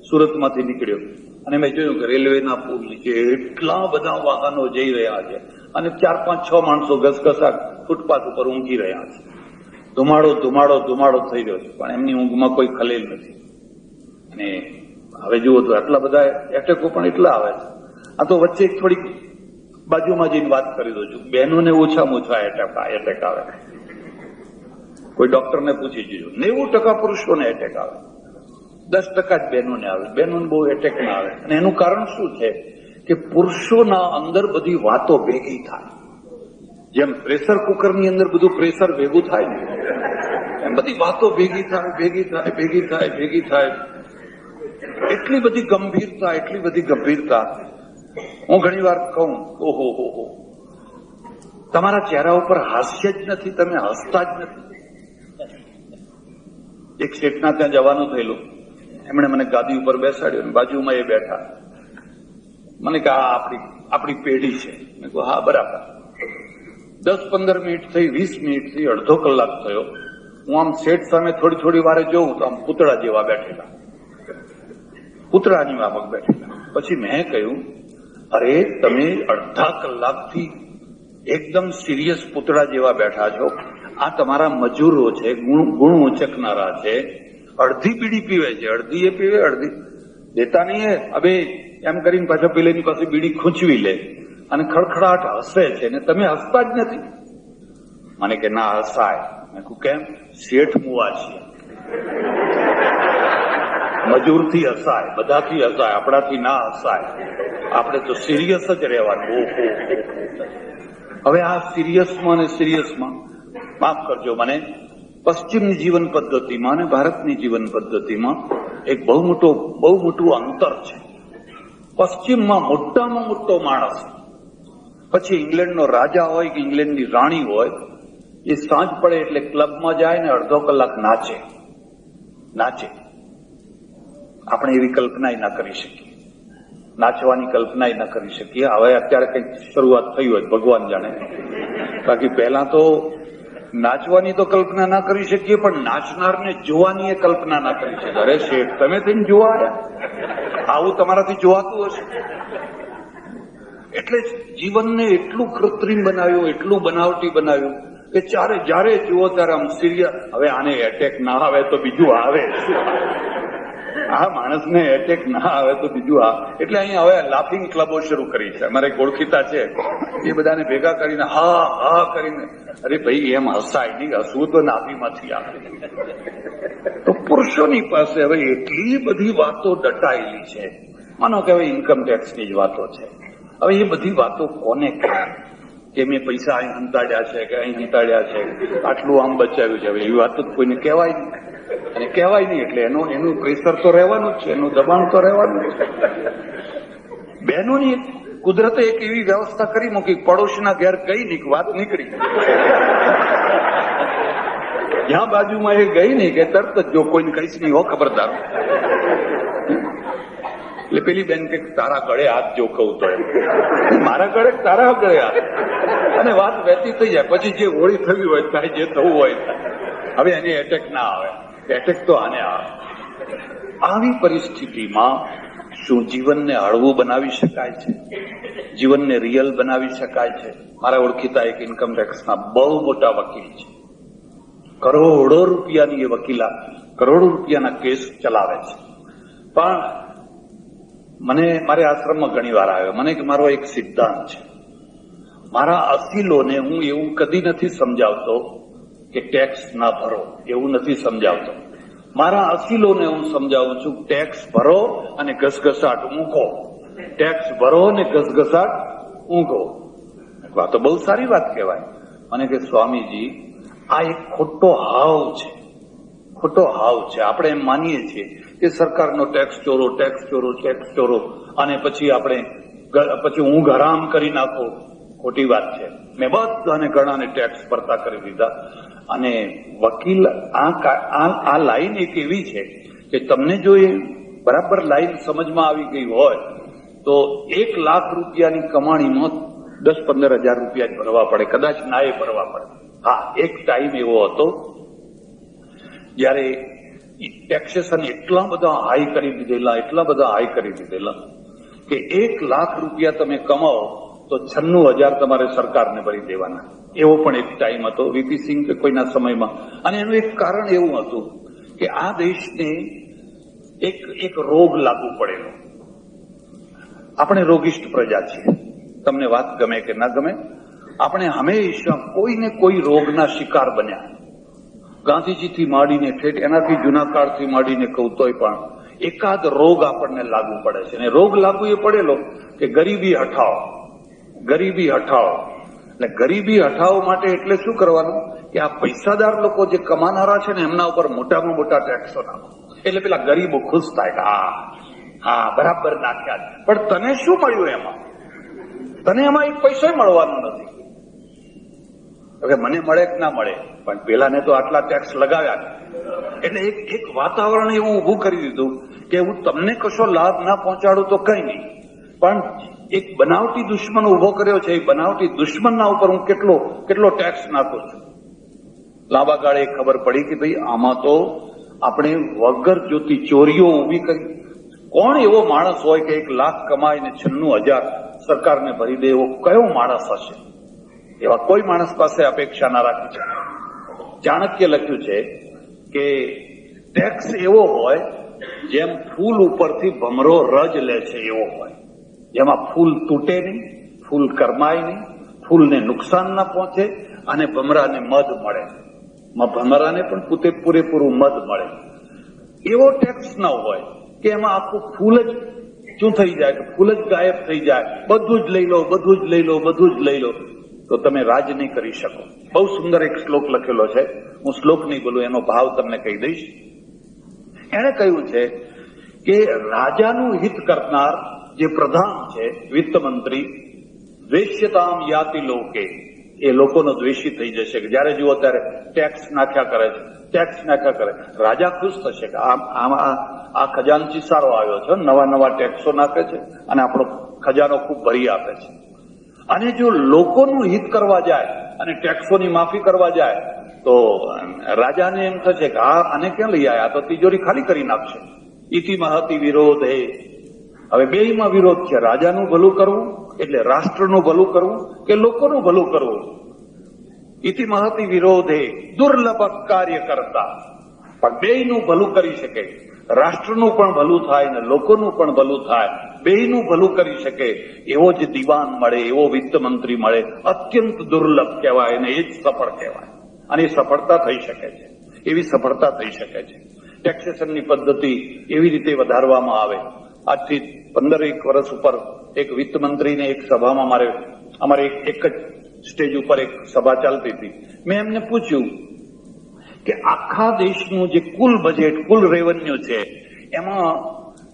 સુરતમાંથી નીકળ્યો અને મેં જોયું કે રેલવેના પુલ નીચે એટલા બધા વાહનો જઈ રહ્યા છે, અને 4, 5, 6 માણસો ઘસઘસાટ ફૂટપાથ ઉપર ઊંઘી રહ્યા છે. ધુમાડો ધુમાડો ધુમાડો થઈ રહ્યો છે, પણ એમની ઊંઘમાં કોઈ ખલેલ નથી. અને હવે જુઓ તો આટલા બધા એટેકો પણ એટલા આવે છે. આ તો વચ્ચે થોડીક બાજુમાં જઈને વાત કરી દઉં છું. બહેનોને ઓછામાં ઓછા એટેક આવે. કોઈ ડોક્ટરને પૂછી જોજો, 90% પુરુષોને એટેક આવે, 10% જ બહેનોને આવે. બહેનોને બહુ એટેક ના આવે. અને એનું કારણ શું છે કે પુરુષોના અંદર બધી વાતો ભેગી થાય. જેમ પ્રેશર કુકરની અંદર બધું પ્રેશર ભેગું થાય ને, એમ બધી વાતો ભેગી થાય, ભેગી થાય, ભેગી થાય, ભેગી થાય. એટલી બધી ગંભીરતા, એટલી બધી ગંભીરતા. હું ઘણી વાર કહું, ઓહો હો હો, તમારા ચહેરા ઉપર હાસ્ય જ નથી, તમે હસતા જ નથી. એક શેઠના ત્યાં જવાનું થયેલું, એમણે મને ગાદી ઉપર બેસાડ્યો, બાજુમાં એ બેઠા. મને કે આ આપણી પેઢી છે. મેં કહ્યું હા બરાબર. 10-15 મિનિટ થઈ, 20 મિનિટ થઈ, અડધો કલાક થયો. હું આમ શેઠ સામે થોડી થોડી વારે જોઉં તો આમ પૂતળા જેવા બેઠેલા, પૂતળાની માફક બેઠેલા. પછી મેં કહ્યું, અરે તમે અડધા કલાકથી એકદમ સિરિયસ પૂતળા જેવા બેઠા છો, આ તમારા મજૂરો છે, ગુણ ઉંચકનારા છે, અડધી બીડી પીવે છે, અડધી એ પીવે, અડધી દેતા નહીં હે અબે એમ કરીને પાછા પેલેની પાસે બીડી ખૂંચવી લે અને ખડખડાટ હસે છે ને તમે હસતા જ નથી. મને કે ના હસાય. મેં કહ્યું કેમ? શેઠ મુવા છીએ, મજૂરથી હસાય, બધાથી હસાય, આપણાથી ના હસાય. આપણે તો સિરિયસ જ રહેવાનું. હવે આ સિરિયસમાં અને સિરિયસમાં માફ કરજો મને, પશ્ચિમની જીવન પદ્ધતિમાં અને ભારતની જીવન પદ્ધતિમાં એક બહુ મોટું અંતર છે. પશ્ચિમમાં મોટામાં મોટો માણસ, પછી ઇંગ્લેન્ડનો રાજા હોય કે ઇંગ્લેન્ડની રાણી હોય, એ સાંજ પડે એટલે ક્લબમાં જાય ને અડધો કલાક નાચે. આપણે એવી કલ્પના ના કરી શકીએ, નાચવાની કલ્પના ના કરી શકીએ. હવે અત્યારે કંઈક શરૂઆત થઈ હોય ભગવાન જાણે, બાકી પહેલા તો નાચવાની તો કલ્પના ના કરી શકીએ, પણ નાચનારને જોવાની એ કલ્પના ના કરી શકીએ. અરે શેઠ તમે તેને જોવા આવ્યા, આવું તમારાથી જોવાતું હશે. એટલે જીવનને એટલું કૃત્રિમ બનાવ્યું, એટલું બનાવટી બનાવ્યું કે જ્યારે જુઓ ત્યારે આમ સિરિયસ. હવે આને એટેક ના આવે તો બીજું આવે, આ માણસને એટેક ના આવે તો બીજું આવે. એટલે અહીંયા હવે લાફિંગ ક્લબો શરૂ કરી છે. અમારે ઓળખીતા છે, એ બધાને ભેગા કરીને હા હા કરીને, અરે ભાઈ એમ હસાય નહીં, હસવું તો નાભીમાંથી આવે. તો પુરુષોની પાસે હવે એટલી બધી વાતો દટાયેલી છે. માનો કે હવે ઇન્કમ ટેક્સની જ વાતો છે. હવે એ બધી વાતો કોને કહેવાય કે મેં પૈસા અહીં હંતાડ્યા છે કે અહીં હંતાડ્યા છે, આટલું આમ બચાવ્યું છે. હવે એવી વાતો કોઈને કહેવાય નહીં, અને કહેવાય નહીં એટલે એનું પ્રેશર તો રહેવાનું જ છે, એનું દબાણ તો રહેવાનું જ છે. બહેનોની કુદરતે એક એવી વ્યવસ્થા કરી મૂકી, પડોશીના ઘેર ગઈ નહીં વાત નીકળી, જ્યાં બાજુમાં એ ગઈ નહીં કે તરત જ જો કોઈને કહીશ નહીં હો, ખબરદાર. એટલે પેલી બેન કે તારા ગળે હાથ જો કહું તો, મારા ગળે તારા ગળે હાથ, અને વાત વહેતી થઈ જાય. પછી જે હોળી થવી હોય થાય, જે થવું હોય થાય. હવે એની એટેક ના આવે, એટેક તો આને આવે. આવી પરિસ્થિતિમાં શું જીવનને હળવું બનાવી શકાય છે? જીવનને રિયલ બનાવી શકાય છે? મારા ઓળખીતા એક ઇન્કમ ટેક્સના બહુ મોટા વકીલ છે, કરોડો રૂપિયાની એ વકીલા, કરોડો રૂપિયાના કેસ ચલાવે છે. પણ મારે આશ્રમમાં ઘણી વાર આવ્યો, મને કે મારો એક સિદ્ધાંત છે, મારા અસીલોને હું એવું કદી નથી સમજાવતો કે ટેક્સ ના ભરો, એવું નથી સમજાવતો. મારા અસીલોને હું સમજાવું છું ટેક્સ ભરો અને ઘસઘસાટ ઊંઘો, ટેક્સ ભરો અને ઘસઘસાટ ઊંઘો. આ તો બહુ સારી વાત કહેવાય. મને કે સ્વામીજી આ એક ખોટો હાવ છે, ખોટો હાવ છે. આપણે એમ માનીએ છીએ કે સરકારનો ટેક્સ ચોરો, ટેક્સ ચોરો, ટેક્સ ચોરો, અને પછી ઊંઘ હરામ કરી નાખો. ખોટી વાત છે. મેં બધાને ઘણાને ટેક્સ ભરતા કરી દીધા. અને વકીલ આ લાઈન એક એવી છે કે તમને જો એ બરાબર લાઈન સમજમાં આવી ગઈ હોય તો 1 લાખ રૂપિયાની કમાણીમાં 10-15 હજાર રૂપિયા જ ભરવા પડે, કદાચ ના એ ભરવા પડે. હા, એક ટાઈમ એવો હતો જયારે ટેક્સેશન એટલા બધા હાઈ કરી દીધેલા કે 1 લાખ રૂપિયા તમે કમાઓ તો 96,000 તમારે સરકારને ભરી દેવાના. એવો પણ એક ટાઈમ હતો વીપી સિંહ કે કોઈના સમયમાં. અને એનું એક કારણ એવું હતું કે આ દેશને એક રોગ લાગુ પડેલો. આપણે રોગિષ્ટ પ્રજા છીએ, તમને વાત ગમે કે ના ગમે, આપણે હંમેશા કોઈને કોઈ રોગના શિકાર બન્યા. ગાંધીજીથી માંડીને ઠેઠ એનાથી જૂના કાળથી માંડીને કહું તોય પણ એકાદ રોગ આપણને લાગુ પડે છે. અને રોગ લાગુ એ પડેલો કે ગરીબી હટાવો. એટલે ગરીબી હટાવો માટે એટલે શું કરવાનું કે આ પૈસાદાર લોકો જે કમાનારા છે ને એમના ઉપર મોટામાં મોટા ટેક્સો નાખો, એટલે પેલા ગરીબો ખુશ થાય કે હા બરાબર નાખ્યા. પણ તને શું મળ્યું એમાં? તને એમાં એક પૈસો મળવાનો નથી. હવે મને મળે કે ના મળે, પણ પેલાને તો આટલા ટેક્સ લગાવ્યા. એટલે એક વાતાવરણ એવું ઉભું કરી દીધું કે હું તમને કશો લાભ ના પહોંચાડું તો કઈ નહીં, પણ એક બનાવટી દુશ્મન ઉભો કર્યો છે. એ બનાવટી દુશ્મનના ઉપર હું કેટલો ટેક્સ નાખું છું. લાંબા ગાળે ખબર પડી કે ભાઈ આમાં તો આપણે વગર જોતી ચોરીઓ ઉભી કરી. કોણ એવો માણસ હોય કે 1 લાખ કમાઈને 96,000 સરકારને ભરી દે? એવો કયો માણસ હશે? એવા કોઈ માણસ પાસે અપેક્ષા ના રાખી છે. ચાણક્ય લખ્યું છે કે ટેક્સ એવો હોય જેમ ફૂલ ઉપરથી ભમરો રજ લે છે એવો હોય, જેમાં ફૂલ તૂટે નહીં, ફૂલ કરમાય નહીં, ફૂલને નુકસાન ના પહોંચે અને ભમરાને મધ મળે, ભમરાને પણ પૂરેપૂરું મધ મળે. એવો ટેક્સ ન હોય કે એમાં આખું ફૂલ જ શું થઈ જાય, કે ફૂલ જ ગાયબ થઈ જાય, બધું જ લઈ લો, બધું જ લઈ લો, બધું જ લઈ લો, તો તમે રાજ નહીં કરી શકો. બહુ સુંદર એક શ્લોક લખેલો છે, હું શ્લોક નહીં બોલું, એનો ભાવ તમને કહી દઈશ. એણે કહ્યું છે કે રાજાનું હિત કરનાર જે પ્રધાન છે, વિત્ત મંત્રી, દ્વેષ્યતામ યાતિ લોકે, એ લોકોનો દ્વેષી થઈ જશે કે જયારે જુઓ ત્યારે ટેક્સ નાખ્યા કરે છે, ટેક્સ નાખ્યા કરે. રાજા ખુશ થશે કે આ ખજાનચી સારો આવ્યો છે, નવા ટેક્સો નાખે છે અને આપણો ખજાનો ખૂબ ભરી આપે છે. અને જો લોકોનું હિત કરવા જાય અને ટેક્સોની માફી કરવા જાય તો રાજાને એમ થશે કે આને ક્યાં લઈ આવ્યા, તો તિજોરી ખાલી કરી નાખશે. ઇતિ મહતિ વિરોધે. હવે બેયમાં વિરોધ છે, રાજાનું ભલું કરવું એટલે રાષ્ટ્રનું ભલું કરવું કે લોકોનું ભલું કરવું. ઇતિ મહતિ વિરોધે દુર્લભ કાર્ય કરતા. પણ બેયનું ભલું કરી શકે, રાષ્ટ્રનું પણ ભલું થાય ને લોકોનું પણ ભલું થાય, બેયનું ભલું કરી શકે એવો જ દિવાન મળે, એવો વિત્ત મંત્રી મળે, અત્યંત દુર્લભ કહેવાય અને એ જ સફળ કહેવાય. અને એ સફળતા થઈ શકે છે, એવી સફળતા થઈ શકે છે. ટેક્સેશનની પદ્ધતિ એવી રીતે વધારવામાં આવે. આજથી 15 વર્ષ ઉપર એક વિત્ત મંત્રીને એક સભામાં અમારે એક જ સ્ટેજ ઉપર એક સભા ચાલતી હતી. મેં એમને પૂછ્યું કે આખા દેશનું જે કુલ બજેટ, કુલ રેવન્યુ છે, એમાં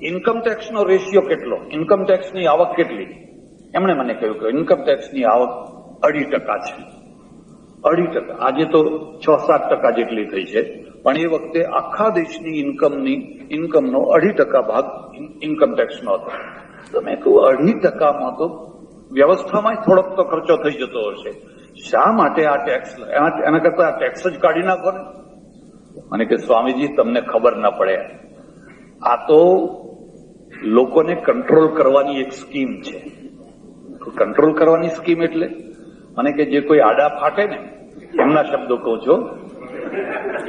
ઇન્કમ ટેક્સનો રેશિયો કેટલો, ઇન્કમ ટેક્સની આવક કેટલી? એમણે મને કહ્યું કે ઇન્કમ ટેક્સની આવક 2% છે. 2%. આજે તો 6-7% જેટલી થઈ છે, પણ એ વખતે આખા દેશની ઇન્કમનો 2% ભાગ ઇન્કમ ટેક્સનો હતો. તો મેં કહ્યું 2%માં તો વ્યવસ્થામાં થોડોક તો ખર્ચો થઈ જતો હશે, શા માટે આ ટેક્સ? એના કરતા આ ટેક્સ જ કાઢી નાખો ને. મને કે સ્વામીજી તમને ખબર ના પડે, આ તો લોકોને કંટ્રોલ કરવાની એક સ્કીમ છે. કંટ્રોલ કરવાની સ્કીમ એટલે મને કે જે કોઈ આડા ફાટે ને, એમના શબ્દો કહું છું,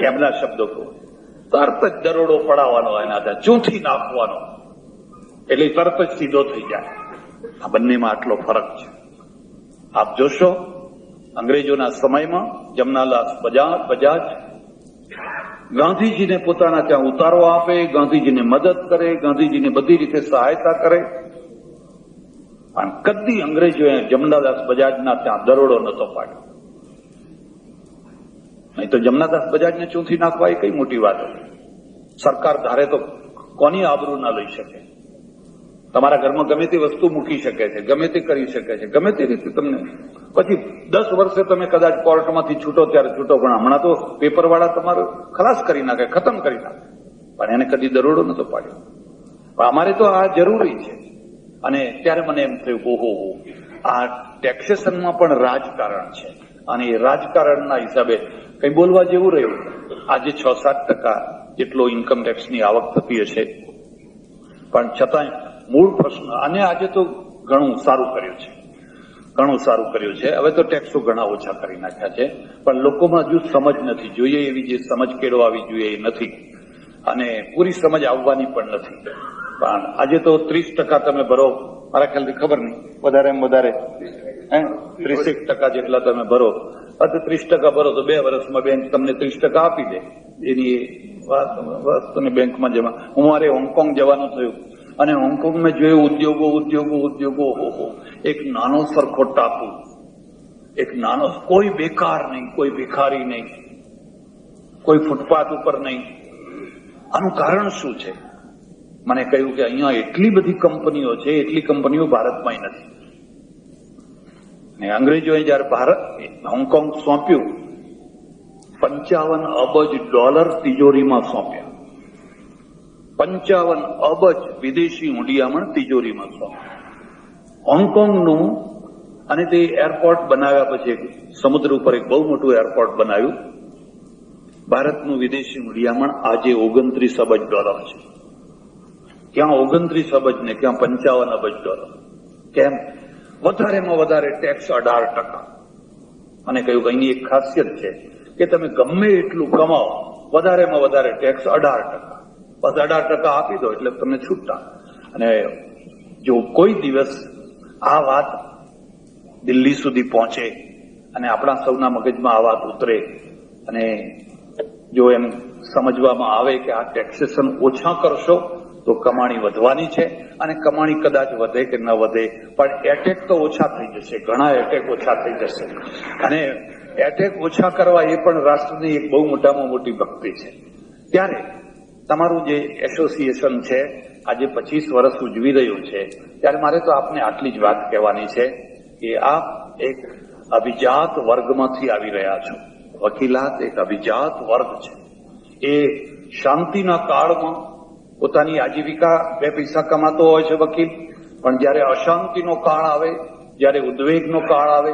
એમના શબ્દો કહું, તરત જ દરોડો પડાવવાનો, એના ત્યાં ચૂંથી નાખવાનો, એટલે તરત જ સીધો થઈ જાય. આ બંનેમાં આટલો ફરક છે. આપ જોશો અંગ્રેજોના સમયમાં જમનાલાલ બજાજ ગાંધીજીને પોતાના ત્યાં ઉતારો આપે, ગાંધીજીને મદદ કરે, ગાંધીજીને બધી રીતે સહાયતા કરે, પણ કદી અંગ્રેજોએ જમનાદાસ બજાજના ત્યાં દરોડો નતો પાડ્યો. નહીં તો જમનાદાસ બજાજને ચૂંથી નાખવા એ કઈ મોટી વાત હતી. સરકાર ધારે તો કોની આબરૂ ના લઈ શકે. તમારા ઘરમાં ગમે તે વસ્તુ મૂકી શકે છે, ગમે તે કરી શકે છે, ગમે તે રીતે તમને પછી 10 વર્ષે તમે કદાચ કોર્ટમાંથી છૂટો ત્યારે છૂટો, પણ હમણાં તો પેપરવાળા તમારું ખલાસ કરી નાખે, ખતમ કરી નાખે, પણ એને કદી દરોડો નતો પાડ્યો. પણ અમારે તો આ જરૂરી છે. અને ત્યારે મને એમ થયું કે ઓહો, આ ટેક્સેશનમાં પણ રાજકારણ છે, અને એ રાજકારણના હિસાબે કઈ બોલવા જેવું રહ્યું. આજે 6-7% જેટલો ઇન્કમ ટેક્સની આવક થતી હશે, પણ છતાંય મૂળ પ્રશ્ન, અને આજે તો ઘણું સારું કર્યું છે, ઘણું સારું કર્યું છે. હવે તો ટેક્સો ઘણા ઓછા કરી નાખ્યા છે, પણ લોકોમાં હજુ સમજ નથી, જોઈએ એવી જે સમજ કેળવાવી જોઈએ એ નથી, અને પૂરી સમજ આવવાની પણ નથી. પણ આજે તો 30% તમે ભરો, મારા ખ્યાલથી ખબર નહીં, વધારેમાં વધારે 30% જેટલા તમે ભરો, 30% ભરો તો 2 વર્ષમાં બેંક તમને 30% આપી દે. એની વસ્તુને બેંકમાં જમા. હું મારે હોંગકોંગ જવાનું થયું, અને હોંગકોંગ મેં જોયું ઉદ્યોગો, એક નાનો સરખો ટાપુ, એક નાનો, કોઈ બેકાર નહીં, કોઈ ભિખારી નહીં, કોઈ ફૂટપાથ ઉપર નહીં. આનું કારણ શું છે? મને કહ્યું કે અહીંયા એટલી બધી કંપનીઓ છે, એટલી કંપનીઓ ભારતમાં નથી. ને અંગ્રેજોએ જયારે હોંગકોંગ સોંપ્યું, $55 અબજ તિજોરીમાં સોંપ્યા. 55 અબજ વિદેશી હુંડિયામણ તિજોરીમાં સોંપ્યા. હોંગકોંગનું, અને તે એરપોર્ટ બનાવ્યા પછી સમુદ્ર ઉપર એક બહુ મોટું એરપોર્ટ બનાવ્યું. ભારતનું વિદેશી હુંડિયામણ આજે $29 અબજ છે. ક્યાં 29 અબજ ને ક્યાં $55 અબજ. કેમ? વધારેમાં વધારે ટેક્સ 18%. અને કહ્યું કે અહીંની એક ખાસિયત છે કે તમે ગમે એટલું કમાઓ, વધારેમાં વધારે ટેક્સ 18%, બસ 18% આપી દો એટલે તમને છૂટા. અને જો કોઈ દિવસ આ વાત દિલ્હી સુધી પહોંચે અને આપણા સૌના મગજમાં આ વાત ઉતરે અને જો એમ સમજવામાં આવે કે આ ટેક્સેશન ઓછા કરશો તો કમાણી વધવાની છે, અને કમાણી કદાચ વધે કે ન વધે પણ એટેક તો ઓછા થઈ જશે, ઘણા એટેક ઓછા થઈ જશે. અને એટેક ઓછા કરવા એ પણ રાષ્ટ્રની એક બહુ મોટામાં મોટી ભક્તિ છે. ત્યારે તમારું જે એસોસિએશન છે આજે 25 વર્ષ ઉજવી રહ્યું છે, ત્યારે મારે તો આપને આટલી જ વાત કહેવાની છે કે આપ એક અભિજાત વર્ગમાંથી આવી રહ્યા છો. વકીલાત એક અભિજાત વર્ગ છે. એ શાંતિના કાળમાં પોતાની આજીવિકા 2 પૈસા કમાતો હોય છે વકીલ, પણ જ્યારે અશાંતિનો કાળ આવે, જ્યારે ઉદ્વેગનો કાળ આવે,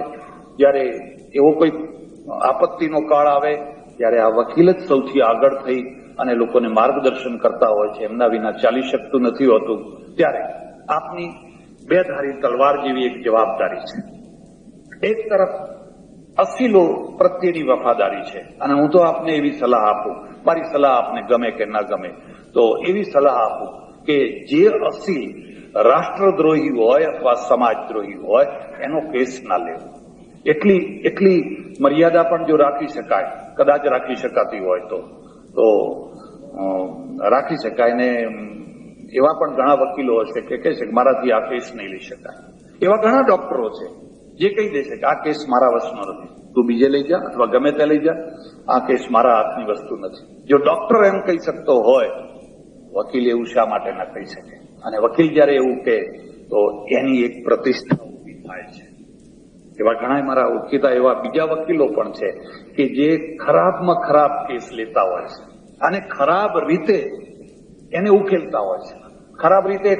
જ્યારે એવો કોઈ આપત્તિનો કાળ આવે, ત્યારે આ વકીલ જ સૌથી આગળ થઈ અને લોકોને માર્ગદર્શન કરતા હોય છે. એમના વિના ચાલી શકતું નથી હોતું. ત્યારે આપની 2 ધારી તલવાર જેવી એક જવાબદારી છે. એક તરફ અસીલો પ્રત્યેની વફાદારી છે, અને હું તો આપને એવી સલાહ આપું, મારી સલાહ આપને ગમે કે ના ગમે તો એવી સલાહ આપું કે જે અસીલ રાષ્ટ્રદ્રોહી હોય અથવા સમાજદ્રોહી હોય એનો કેસ ના લેવો. એટલી મર્યાદા પણ જો રાખી શકાય, કદાચ રાખી શકાતી હોય તો રાખી શકાય. ને એવા પણ ઘણા વકીલો હશે કે કહે છે કે મારાથી આ કેસ નહીં લઈ શકાય. એવા ઘણા ડોક્ટરો છે જે કહી દેશે કે આ કેસ મારા વશનો નથી, તું બીજે લઈ જા અથવા ગમે તે લઈ જા, આ કેસ મારા હાથની વસ્તુ નથી. જો ડોક્ટર એમ કહી શકતો હોય, વકીલ એવું શા માટે ના કહી શકે? અને વકીલ જયારે એવું કહે તો એની એક પ્રતિષ્ઠા ઉભી થાય છે. એવા ઘણા મારા ઓળખીતા એવા બીજા વકીલો પણ છે કે જે ખરાબમાં ખરાબ કેસ લેતા હોય છે અને ખરાબ રીતે એને ઉકેલતા હોય છે. ખરાબ રીતે